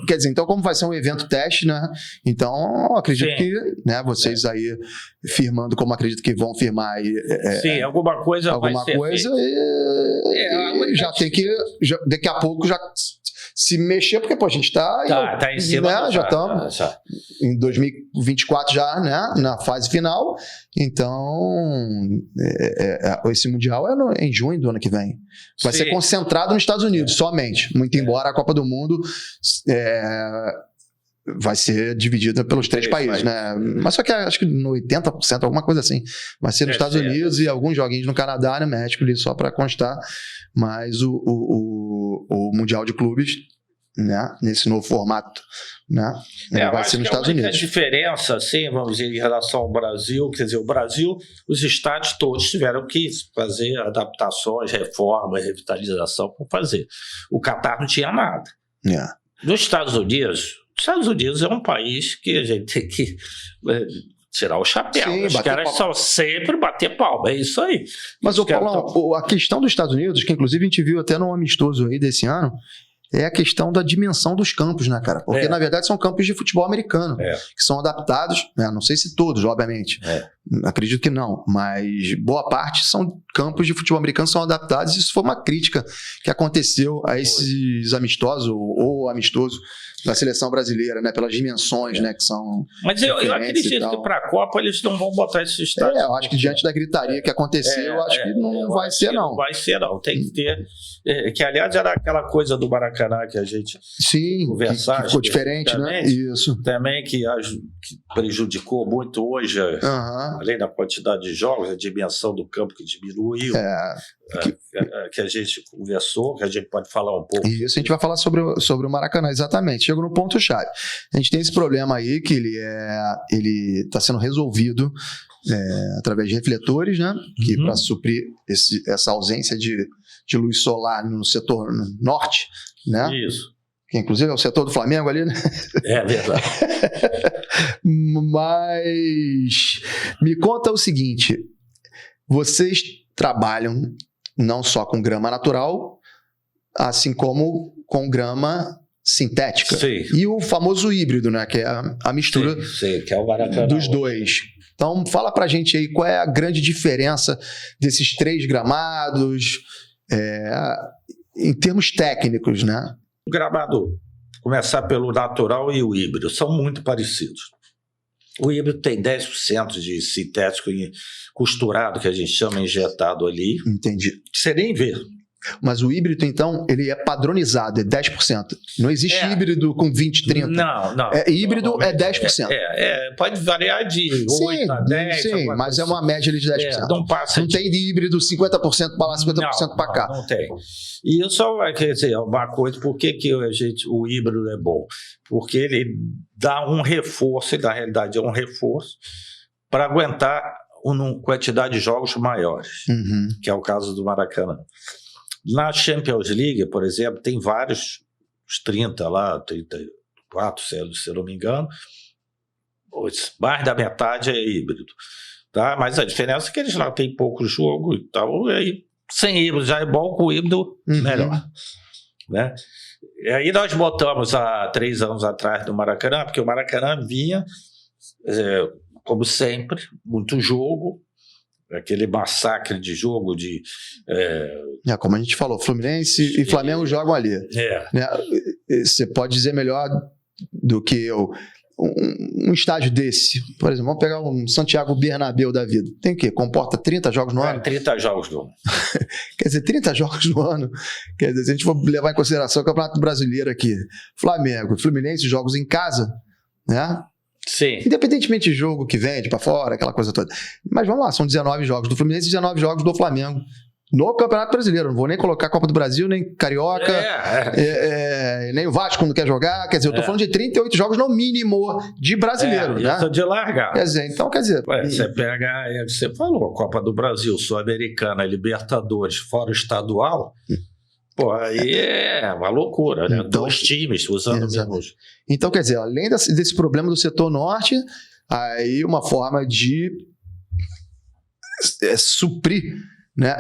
quer dizer, então como vai ser um evento teste, né? Então, acredito que, né, vocês aí firmando como acredito que vão firmar aí, alguma coisa e já tem que daqui a pouco já se mexer, porque a gente tá em cima, né, já estamos em 2024 já, né, na fase final. Então esse Mundial é em junho do ano que vem. Vai ser concentrado nos Estados Unidos somente, muito embora a Copa do Mundo vai ser dividida pelos 3 países, né? Mas só que acho que no 80%, alguma coisa assim. Vai ser nos Estados Unidos e alguns joguinhos no Canadá, no México, ali só para constar. Mas o Mundial de Clubes né, nesse novo formato, né? Vai ser nos Estados Unidos. A diferença, assim, vamos dizer, em relação ao Brasil, quer dizer, o Brasil, os estádios todos tiveram que fazer adaptações, reformas, revitalização para fazer. O Catar não tinha nada. Nos Estados Unidos é um país que a gente tem que tirar o chapéu. Sim, os caras são sempre bater palma, é isso aí. Mas, Paulão, a questão dos Estados Unidos, que inclusive a gente viu até num amistoso aí desse ano, é a questão da dimensão dos campos, né, cara? Porque, na verdade, são campos de futebol americano, que são adaptados, né? Não sei se todos, obviamente. Acredito que não, mas boa parte são campos de futebol americano, são adaptados, e isso foi uma crítica que aconteceu a esses amistosos, ou amistoso da seleção brasileira, né? Pelas dimensões, né? Que são. Mas eu acredito que para a Copa eles não vão botar esses estádios. Eu acho que diante da gritaria que aconteceu, eu acho que não vai ser, não. Não vai ser, não. Tem que ter. Que, aliás, era aquela coisa do Maracanã que a gente conversava. Que ficou diferente, né? Isso. Também que prejudicou muito hoje, além da quantidade de jogos, a dimensão do campo que diminuiu. Que a gente conversou, que a gente pode falar um pouco. Isso, a gente vai falar sobre o Maracanã, exatamente. Chega no ponto-chave. A gente tem esse problema aí que ele está sendo resolvido através de refletores, né? Que para suprir essa ausência de luz solar no setor norte, né? Isso. Que inclusive é o setor do Flamengo ali, né? É verdade. Mas me conta o seguinte: vocês trabalham não só com grama natural, assim como com grama sintética. Sim. E o famoso híbrido, né? Que é a mistura que é o Maracanã dos dois. Então, fala pra gente aí qual é a grande diferença desses 3 gramados em termos técnicos, né? O gramado, começar pelo natural e o híbrido, são muito parecidos. O híbrido tem 10% de sintético costurado, que a gente chama injetado ali. Entendi. Você nem vê. Mas o híbrido, então, ele é padronizado, é 10%. Não existe híbrido com 20, 30. Não. Híbrido é 10%. Pode variar de 8 a 10. Sim, mas é uma média ali de 10%. Não passa. Não tem de híbrido 50% para lá, 50% para cá. Não tem. E isso quer dizer, é uma coisa, por que o híbrido é bom? Porque ele dá um reforço, e na realidade é um reforço, para aguentar uma quantidade de jogos maiores, que é o caso do Maracanã. Na Champions League, por exemplo, tem vários, uns 30 lá, 34, se eu não me engano, mais da metade é híbrido. Tá? Mas a diferença é que eles lá têm pouco jogo e tal, e aí, sem híbrido já é bom, com híbrido melhor. Né? E aí nós botamos há 3 anos atrás no Maracanã, porque o Maracanã vinha, como sempre, muito jogo, aquele massacre de jogo como a gente falou, Fluminense e Flamengo jogam ali. Né? Você pode dizer melhor do que eu. Um estádio desse, por exemplo, vamos pegar um Santiago Bernabéu da vida. Tem o quê? Comporta 30 jogos no ano? 30 jogos no ano. Quer dizer, 30 jogos no ano. Quer dizer, se a gente for levar em consideração o Campeonato Brasileiro aqui, Flamengo e Fluminense, jogos em casa, né? Sim. Independentemente de jogo que vende para fora, aquela coisa toda. Mas vamos lá, são 19 jogos do Fluminense e 19 jogos do Flamengo no Campeonato Brasileiro. Não vou nem colocar a Copa do Brasil, nem Carioca, nem o Vasco quando quer jogar. Quer dizer, eu tô falando de 38 jogos no mínimo de brasileiro, né? Isso de largar. Quer dizer, você pega, você falou, Copa do Brasil, Sul-Americana, Libertadores, fora o estadual, pô, aí é uma loucura, né? Então, 2 times usando o mesmo. Então, quer dizer, além desse problema do setor norte, aí uma forma de suprir, né,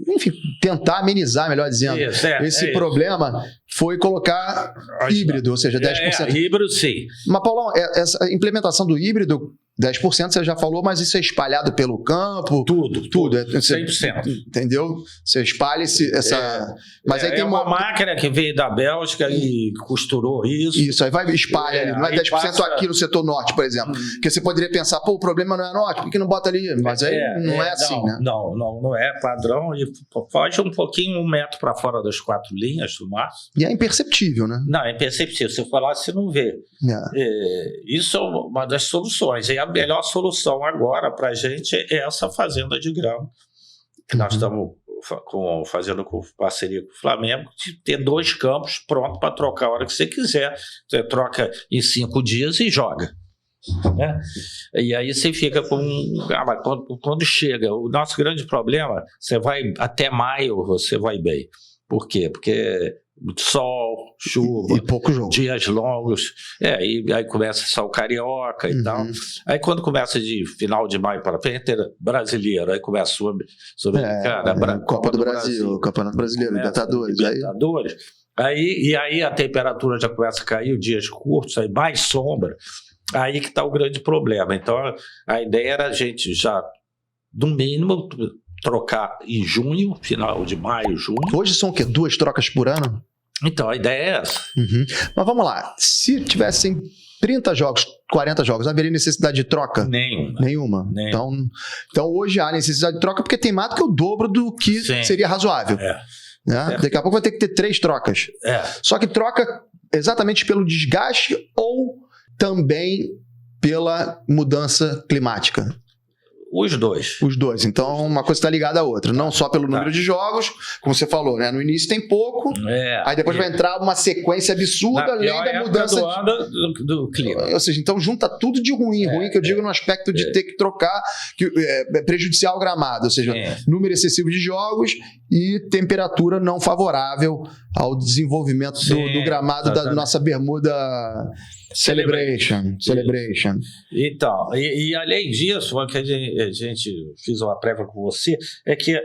enfim, tentar amenizar, melhor dizendo, esse problema foi colocar híbrido, ou seja, 10%. Híbrido, sim. Mas, Paulão, essa implementação do híbrido, 10% você já falou, mas isso é espalhado pelo campo? Tudo. 100%. Entendeu? Você espalha essa... Mas aí tem uma máquina que veio da Bélgica e costurou isso. Isso, aí vai espalha, não é 10% aqui no setor norte, por exemplo. Porque você poderia pensar, o problema não é norte, por que não bota ali? Mas aí não é assim, né? Não é padrão e foge um pouquinho 1 metro para fora das 4 linhas do mar. E é imperceptível, né? Não, é imperceptível. Se eu falar, você não vê. Isso é uma das soluções. E a melhor solução agora para a gente é essa fazenda de grama. Que nós estamos fazendo parceria com o Flamengo, de ter 2 campos prontos para trocar a hora que você quiser. Você troca em 5 dias e joga. Né? E aí você fica com... mas quando chega, o nosso grande problema, você vai até maio, você vai bem. Por quê? Porque sol, chuva, e pouco jogo. Dias longos, e aí começa só o Carioca e tal. Aí quando começa de final de maio para frente, brasileiro, aí começa Sul-Americana, Copa do Brasil, Campeonato Brasileiro, Libertadores. Aí a temperatura já começa a cair, os dias curtos, aí mais sombra. Aí que está o grande problema. Então, a ideia era a gente já, no mínimo, trocar em junho, final de maio, junho. Hoje são o quê? 2 trocas por ano? Então, a ideia é essa. Mas vamos lá. Se tivessem 30 jogos, 40 jogos, haveria necessidade de troca? Nenhuma. Então, hoje há necessidade de troca porque tem mais do que o dobro do que seria razoável. Né? Daqui a pouco vai ter que ter 3 trocas. Só que troca exatamente pelo desgaste ou também pela mudança climática? Os dois. Então, uma coisa está ligada à outra. Não só pelo número de jogos, como você falou, né? No início tem pouco, aí depois vai entrar uma sequência absurda, além da mudança do clima. Ou seja, então junta tudo de ruim que eu digo no aspecto de ter que trocar, que é prejudicial ao gramado. Ou seja, número excessivo de jogos e temperatura não favorável ao desenvolvimento do gramado da nossa bermuda Celebration. Então, e além disso, o que a gente fez uma prévia com você, é que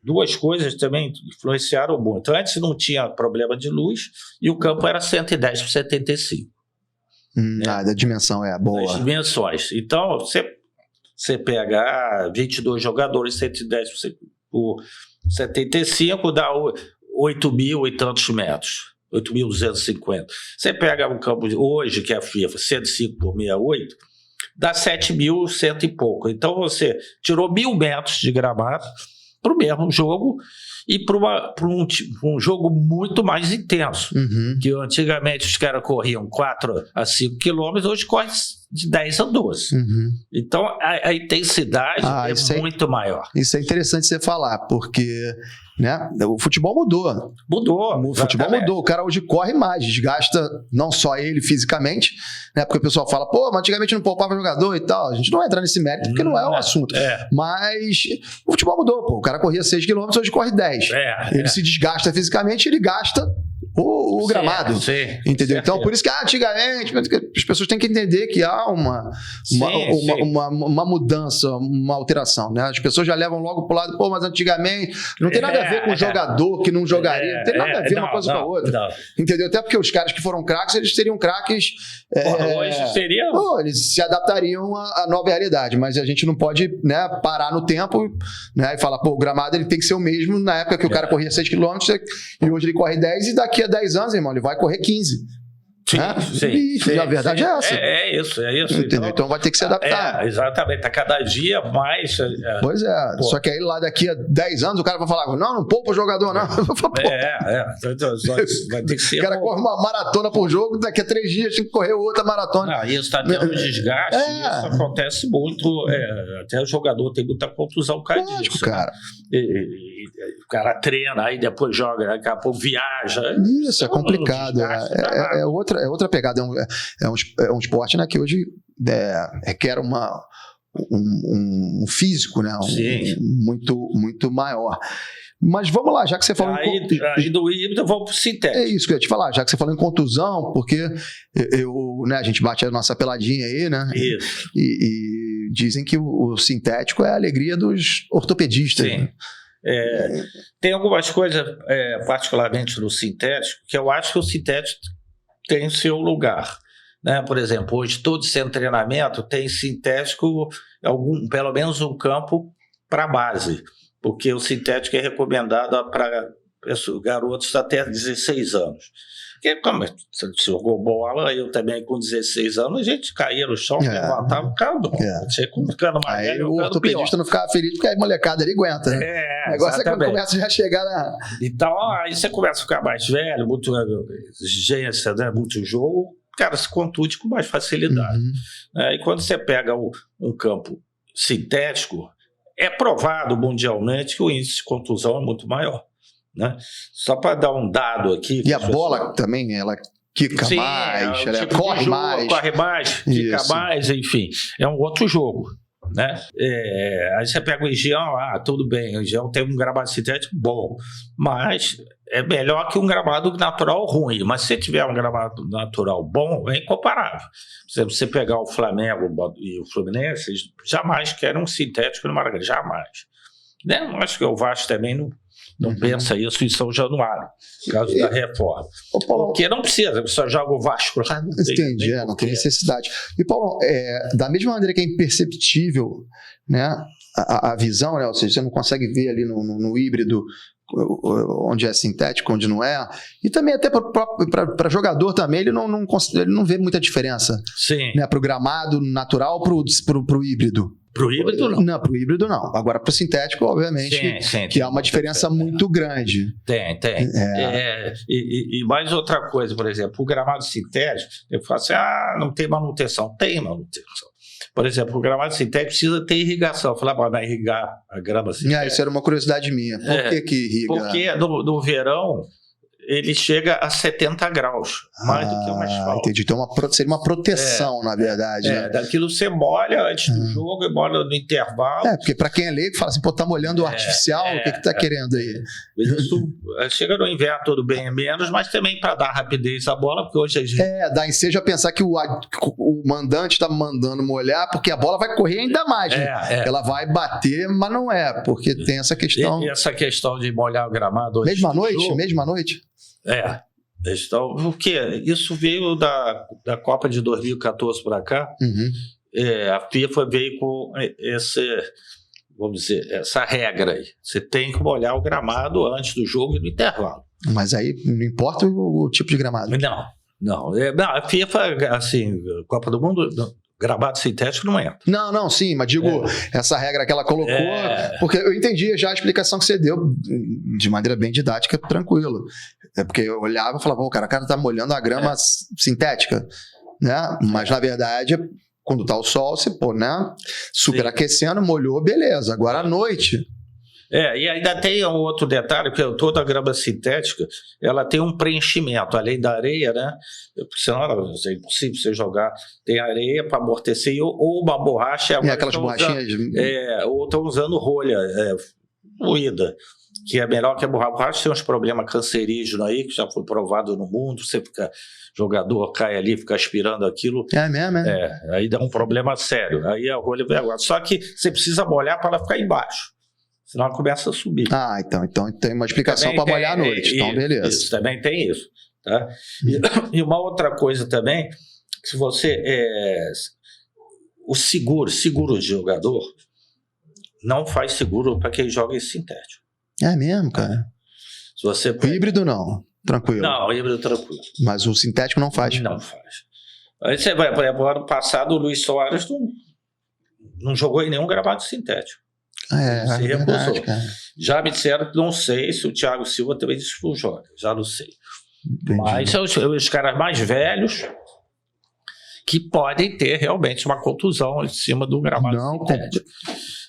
2 coisas também influenciaram muito. Antes não tinha problema de luz e o campo era 110 por 75. Da dimensão boa. Das dimensões. Então, você pega 22 jogadores, 110 por 75, dá 8.000 e tantos metros. 8.250. Você pega um campo hoje, que é a FIFA, 105 por 68, dá 7.100 e pouco. Então você tirou 1.000 metros de gramado para o mesmo jogo e para um jogo muito mais intenso. Que antigamente os caras corriam 4 a 5 quilômetros, hoje corre de 10 a 12. Então a intensidade é muito maior. Isso é interessante você falar, porque o futebol mudou. O futebol mudou. O cara hoje corre mais, desgasta não só ele fisicamente, né? Porque o pessoal fala, mas antigamente não poupava jogador e tal. A gente não vai entrar nesse mérito porque não é o assunto. Mas o futebol mudou, O cara corria 6 km, hoje corre 10. Ele se desgasta fisicamente, ele gasta o gramado. Entendeu? Então, por isso que antigamente as pessoas têm que entender que há uma mudança, uma alteração, né? As pessoas já levam logo pro lado, mas antigamente não tem nada a ver com o jogador que não jogaria, não tem nada a ver uma coisa com a outra. Entendeu? Até porque os caras que foram craques, eles seriam craques. Hoje seria. Eles se adaptariam à nova realidade, mas a gente não pode, parar no tempo, e falar, o gramado ele tem que ser o mesmo na época que o cara corria 6 km e hoje ele corre 10 e daqui a 10 anos, irmão, ele vai correr 15. A verdade é essa. É isso. Entendeu? Então vai ter que se adaptar. Exatamente. A cada dia mais. Pois é. Só que aí lá daqui a 10 anos o cara vai falar: não poupa o jogador, não. Vai ter que ser. O cara corre uma maratona por jogo, daqui a 3 dias tem que correr outra maratona. Isso está tendo desgaste. Isso acontece muito. Até o jogador tem muita contusão cardíaca. Cara. O cara treina, aí depois joga, daqui a pouco viaja. Isso, é complicado. É outra pegada. É um esporte, que hoje requer um físico, muito maior. Mas vamos lá, já que você falou aí do híbrido, vamos pro sintético. É isso que eu ia te falar, já que você falou em contusão, porque a gente bate a nossa peladinha aí, né? Isso. E dizem que o sintético é a alegria dos ortopedistas. Sim. Né? Tem algumas coisas, particularmente no sintético, que eu acho que o sintético tem o seu lugar. Né? Por exemplo, hoje todo centro de treinamento tem sintético, pelo menos um campo para base, porque o sintético é recomendado para garotos até 16 anos. Porque como você jogou bola, eu também com 16 anos, a gente caía no chão, levantava, acabou. Você ficando mais velho, o ortopedista não ficava feliz porque a molecada ele aguenta, né? O negócio é quando começa já a chegar na... Então, aí você começa a ficar mais velho, muito exigência, muito jogo, o cara se contunde com mais facilidade. E quando você pega um campo sintético, é provado mundialmente que o índice de contusão é muito maior, né? Só para dar um dado aqui. E a bola também, ela quica mais, ela tipo corre jogo, mais. Corre mais, quica Isso. mais, enfim. É um outro jogo, né? Aí você pega o Engenhão, tudo bem, o Engenhão tem um gramado sintético bom, mas é melhor que um gramado natural ruim. Mas se tiver um gramado natural bom, é incomparável. Se você pegar o Flamengo e o Fluminense, eles jamais querem um sintético no Maracanã, jamais. Né? Acho que o Vasco também não pensa isso em São Januário, por causa da reforma. Porque não precisa, só joga o Vasco lá. Entendi, não tem necessidade. E, Paulo, da mesma maneira que é imperceptível, né, a visão, né, ou seja, você não consegue ver ali no híbrido onde é sintético, onde não é, e também até para jogador também, ele não vê muita diferença. Sim. Né, para o gramado natural pro híbrido. Pro híbrido, não. Não, pro híbrido, não. Agora, pro sintético, obviamente, sim, que há uma diferença muito grande. Tem. E mais outra coisa, por exemplo, o gramado sintético, eu falo assim, não tem manutenção. Tem manutenção. Por exemplo, o gramado sintético precisa ter irrigação. Eu falei, vai irrigar a grama sintética. Isso era uma curiosidade minha. Por que irriga? Porque no verão ele chega a 70 graus, mais do que o asfalto. Entendi. Então seria uma proteção, na verdade. Né? Daquilo você molha antes do jogo e molha no intervalo. Porque para quem é leigo, fala assim, tá molhando o artificial, o que tá querendo aí? Isso chega no inverno, tudo bem, menos, mas também para dar rapidez à bola, porque hoje a gente... dá ensejo a pensar que o mandante está mandando molhar, porque a bola vai correr ainda mais, né? Ela vai bater, mas não é, porque tem essa questão... E essa questão de molhar o gramado... Mesma noite? Porque isso veio da Copa de 2014 para cá. A FIFA veio com essa regra aí. Você tem que molhar o gramado antes do jogo e no intervalo. Mas aí não importa o tipo de gramado. Não. A FIFA, assim, Copa do Mundo... Gramado sintético não entra. Não, sim, mas digo, essa regra que ela colocou, porque eu entendi já a explicação que você deu de maneira bem didática, tranquilo. Porque eu olhava e falava, o cara tá molhando a grama sintética, né? Mas na verdade, quando tá o sol, você né? Superaquecendo, molhou, beleza. Agora à noite... E ainda tem um outro detalhe, que toda a grama sintética, ela tem um preenchimento, além da areia, né? Porque senão é impossível você jogar. Tem areia para amortecer ou uma borracha. Aquelas borrachinhas... ou estão usando rolha moída, que é melhor que a borracha. A borracha tem uns problemas cancerígenos aí, que já foi provado no mundo. Você fica... jogador cai ali, fica aspirando aquilo. Mesmo? Aí dá um problema sério. Aí a rolha vem agora. Só que você precisa molhar para ela ficar embaixo. Senão ela começa a subir. Então tem uma explicação para molhar à noite. Então, beleza. Isso, também tem isso. Tá? E uma outra coisa também, se você... o seguro de jogador não faz seguro para quem joga em sintético. É mesmo, cara? Se você... O híbrido não, tranquilo. Não, o híbrido tranquilo. Mas o sintético não faz? Não faz. Aí você vai, por exemplo, ano passado o Luiz Soares não jogou em nenhum gramado sintético. Se recusou. Já me disseram que não sei se o Thiago Silva também disse que não joga, já não sei. Entendi. Mas são os caras mais velhos que podem ter realmente uma contusão em cima do gramado sintético.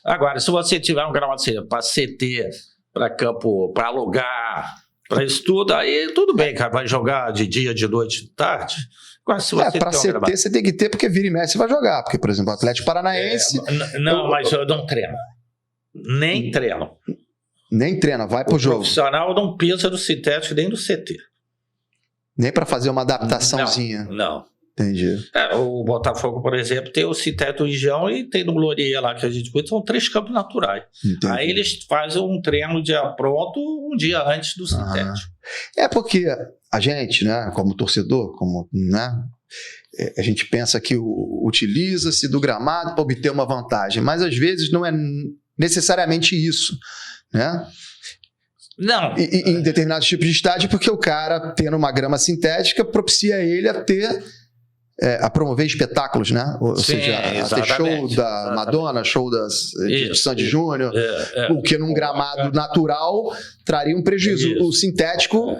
Agora, se você tiver um gramado sintético para CT, para campo, para alugar, para isso tudo, aí tudo bem, cara, vai jogar de dia, de noite, de tarde. Para CT você tem que ter, porque vira e mexe você vai jogar. Porque, por exemplo, o Atlético Paranaense... mas eu não treino. Nem treino. Nem treina, vai pro jogo. O profissional não pisa no sintético nem no CT. Nem para fazer uma adaptaçãozinha. Não. Entendi. O Botafogo, por exemplo, tem o sintético Engenhão e tem no Glorieta lá que a gente cuida, são 3 campos naturais. Entendi. Aí eles fazem um treino dia pronto um dia antes do sintético. Porque a gente, né, como torcedor, né, a gente pensa que utiliza-se do gramado para obter uma vantagem, mas às vezes não é necessariamente isso, né? Não. Em determinados tipos de estádio, porque o cara tendo uma grama sintética propicia ele a ter a promover espetáculos, né? Ou seja, a ter show da Madonna, show de Sandy Júnior, o que num gramado natural traria um prejuízo. O sintético,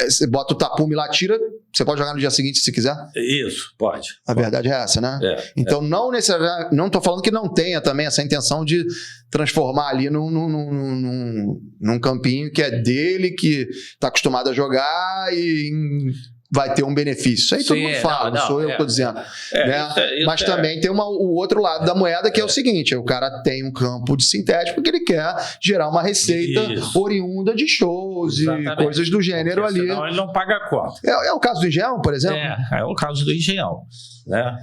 você bota o tapume lá, tira, você pode jogar no dia seguinte se quiser? Isso, pode. A verdade é essa, né? Então, não necessariamente, não estou falando que não tenha também essa intenção de transformar ali num campinho que é dele, que está acostumado a jogar e vai ter um benefício. Isso aí todo mundo fala, não sou eu que estou dizendo. Né? Mas também tem o outro lado da moeda, que é o seguinte, o cara tem um campo de sintético porque ele quer gerar uma receita oriunda de shows e coisas do gênero ali. Senão ele não paga a conta. É o caso do Engenhão, por exemplo? É o caso do Engenhão. Né?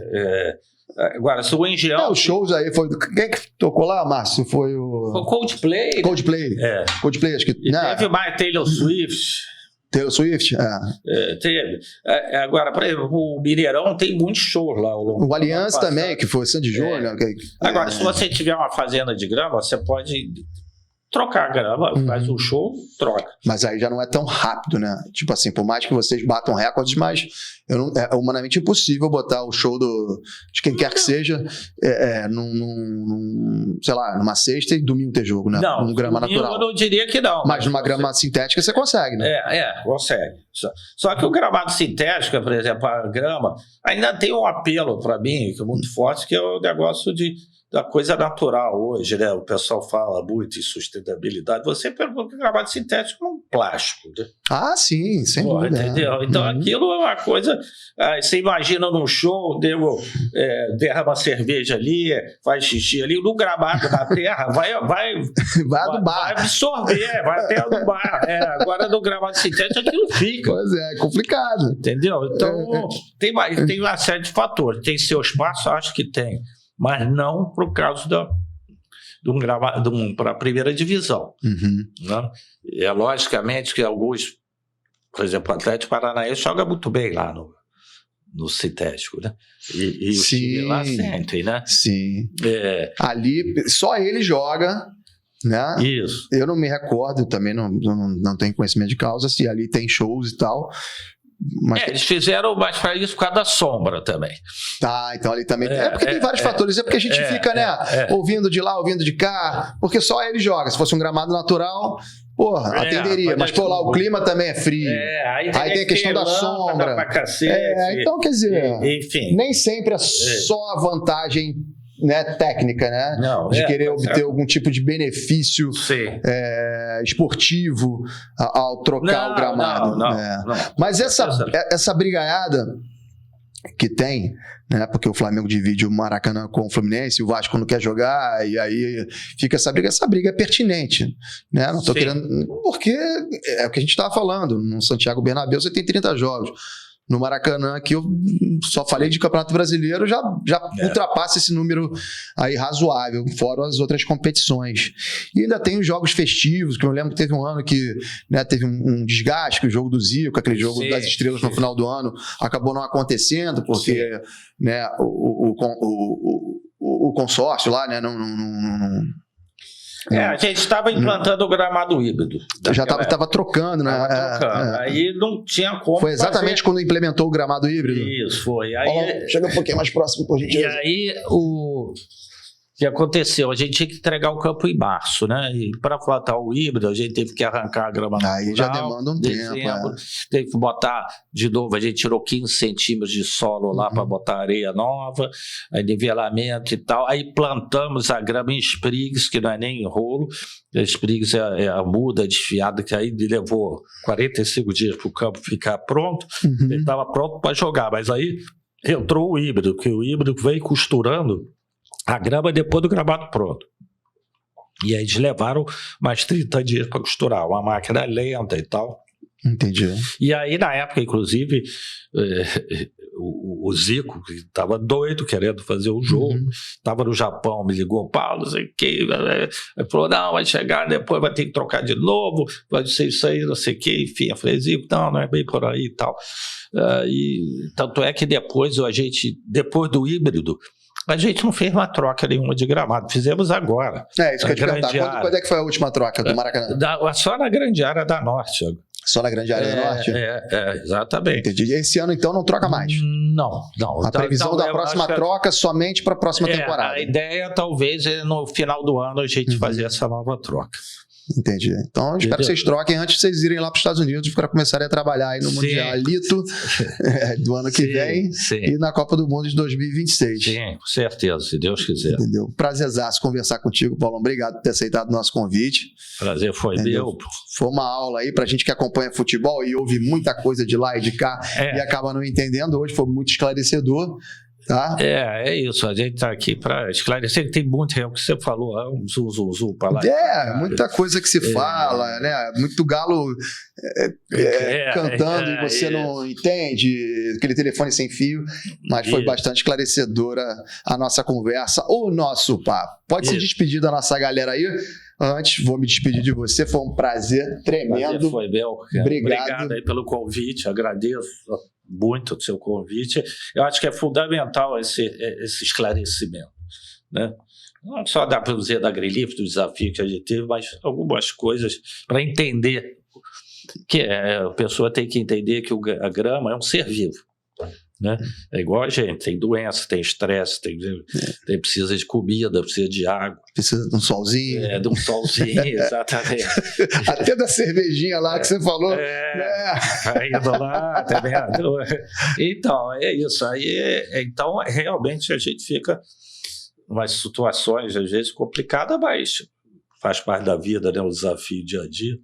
Agora, se o Engenhão... os shows aí, quem que tocou lá, Márcio? Foi o Coldplay. Coldplay, acho que... E teve mais Taylor Swift... Taylor Swift? Teve. Agora, por exemplo, o Mineirão tem muitos shows lá. O Allianz também, que foi Sandy Júnior. Agora, se você tiver uma fazenda de grama, você pode trocar a grama, faz um show, troca. Mas aí já não é tão rápido, né? Tipo assim, por mais que vocês batam recordes, mas é humanamente impossível botar o show de quem quer que seja sei lá, numa sexta e domingo ter jogo, né? Não, num grama natural. Eu não diria que não. Mas numa grama sintética você consegue, né? Consegue. Só que o gramado sintético, por exemplo, a grama, ainda tem um apelo para mim, que é muito forte, que é o negócio da coisa natural hoje, né? O pessoal fala muito em sustentabilidade. Você pergunta que o gramado sintético é um plástico, né? Sim, sem dúvida. Entendeu? Então aquilo é uma coisa... você imagina num show, derrama cerveja ali, faz xixi ali, no gramado da terra, vai adubar. Vai absorver, vai até adubar. Agora no gramado sintético aquilo fica. Pois é complicado. Entendeu? Então tem uma série de fatores. Tem seu espaço? Acho que tem. Mas não por causa para a primeira divisão. Né? Logicamente que alguns, por exemplo, o Atlético Paranaense joga muito bem lá no sintético, né? E o time lá sentem, né? Sim. Ali, só ele joga, né? Isso. Eu não me recordo, também não tenho conhecimento de causa, se ali tem shows e tal. Mas eles fizeram mais para isso por causa da sombra também. Então ali também. Porque tem vários fatores. É porque a gente fica, ouvindo de lá, ouvindo de cá, porque só ele joga. Se fosse um gramado natural, atenderia. Mas, lá, o clima também é frio. Aí tem a questão da sombra. Então, quer dizer, enfim. Nem sempre é só a vantagem, né, técnica, né? Não, de querer obter algum tipo de benefício esportivo ao trocar o gramado. Não. Mas essa brigaiada que tem, né? Porque o Flamengo divide o Maracanã com o Fluminense, o Vasco não quer jogar, e aí fica essa briga é pertinente, né? Não estou querendo, porque é o que a gente estava falando, no Santiago Bernabéu você tem 30 jogos. No Maracanã, que eu só falei de Campeonato Brasileiro, já ultrapassa esse número aí razoável, fora as outras competições. E ainda tem os jogos festivos, que eu lembro que teve um ano que, né, teve um desgaste, que o jogo do Zico, aquele jogo das estrelas no final do ano, acabou não acontecendo, porque né, o consórcio lá, né, não a gente estava implantando o gramado híbrido. Já estava trocando, né? Aí não tinha como. Foi exatamente quando implementou o gramado híbrido. Isso, foi. Aí, chega um pouquinho mais próximo, por gentileza. E aí, o que aconteceu? A gente tinha que entregar o campo em março, né? E para plantar o híbrido, a gente teve que arrancar a grama natural. Aí já demanda um tempo. Teve que botar de novo, a gente tirou 15 centímetros de solo lá para botar areia nova, aí nivelamento e tal. Aí plantamos a grama em sprigs, que não é nem em rolo. A sprigs é a muda desfiada, que aí levou 45 dias para o campo ficar pronto. Ele estava pronto para jogar, mas aí entrou o híbrido, que o híbrido veio costurando a grama depois do gramado pronto. E aí eles levaram mais 30 dias para costurar. Uma máquina lenta e tal. Entendi. E aí, na época, inclusive, o Zico, que estava doido querendo fazer o jogo, estava no Japão, me ligou, Paulo, não sei o que. Ele falou, não, vai chegar, depois vai ter que trocar de novo, vai ser isso aí, não sei o que. Enfim, eu falei, Zico, não é bem por aí e tal. E tanto é que depois do híbrido, a gente não fez uma troca nenhuma de gramado. Fizemos agora. Isso que eu te perguntar. Quando é que foi a última troca do Maracanã? Só na grande área da Norte. Só na grande área da Norte? Exatamente. Entendi. E esse ano, então, não troca mais? Não. A previsão da próxima troca somente para a próxima temporada. A ideia talvez é no final do ano a gente fazer essa nova troca. Entendi. Então, espero que vocês troquem antes de vocês irem lá para os Estados Unidos para começarem a trabalhar aí no Mundialito do ano que vem e na Copa do Mundo de 2026. Sim, com certeza, se Deus quiser. Entendeu? Prazerzaço conversar contigo, Paulão. Obrigado por ter aceitado o nosso convite. Prazer foi meu. Foi uma aula aí pra gente que acompanha futebol e ouve muita coisa de lá e de cá e acaba não entendendo. Hoje foi muito esclarecedor. Tá? É isso, a gente tá aqui para esclarecer que tem muito, é o que você falou, um zu para lá. Muita coisa que se fala, né? Muito galo cantando e você não entende, aquele telefone sem fio, mas foi bastante esclarecedora a nossa conversa, o nosso papo. Pode se despedir da nossa galera aí. Antes, vou me despedir de você, foi um prazer tremendo. Prazer foi meu. Obrigado aí pelo convite, agradeço muito o seu convite. Eu acho que é fundamental esse esclarecimento, né? Não só da produzir da Green Leaf, do desafio que a gente teve, mas algumas coisas para entender que a pessoa tem que entender que a grama é um ser vivo, né? É igual a gente, tem doença, tem estresse, precisa de comida, precisa de água. Precisa de um solzinho. De um solzinho, exatamente. Até da cervejinha lá que você falou. Indo lá, tá vendo? Então, é isso. Então, realmente a gente fica em umas situações, às vezes, complicadas, mas faz parte da vida, né? O desafio dia a dia.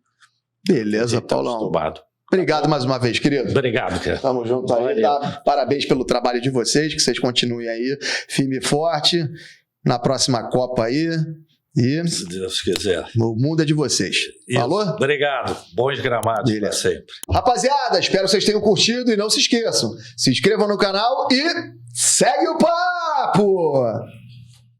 Beleza, Paulão. Obrigado mais uma vez, querido. Obrigado, cara. Tamo junto aí, tá? Parabéns pelo trabalho de vocês, que vocês continuem aí firme e forte na próxima Copa aí. E se Deus quiser. O mundo é de vocês. Isso. Falou? Obrigado. Bons gramados para sempre. Rapaziada, espero que vocês tenham curtido e não se esqueçam. Se inscrevam no canal e segue o papo!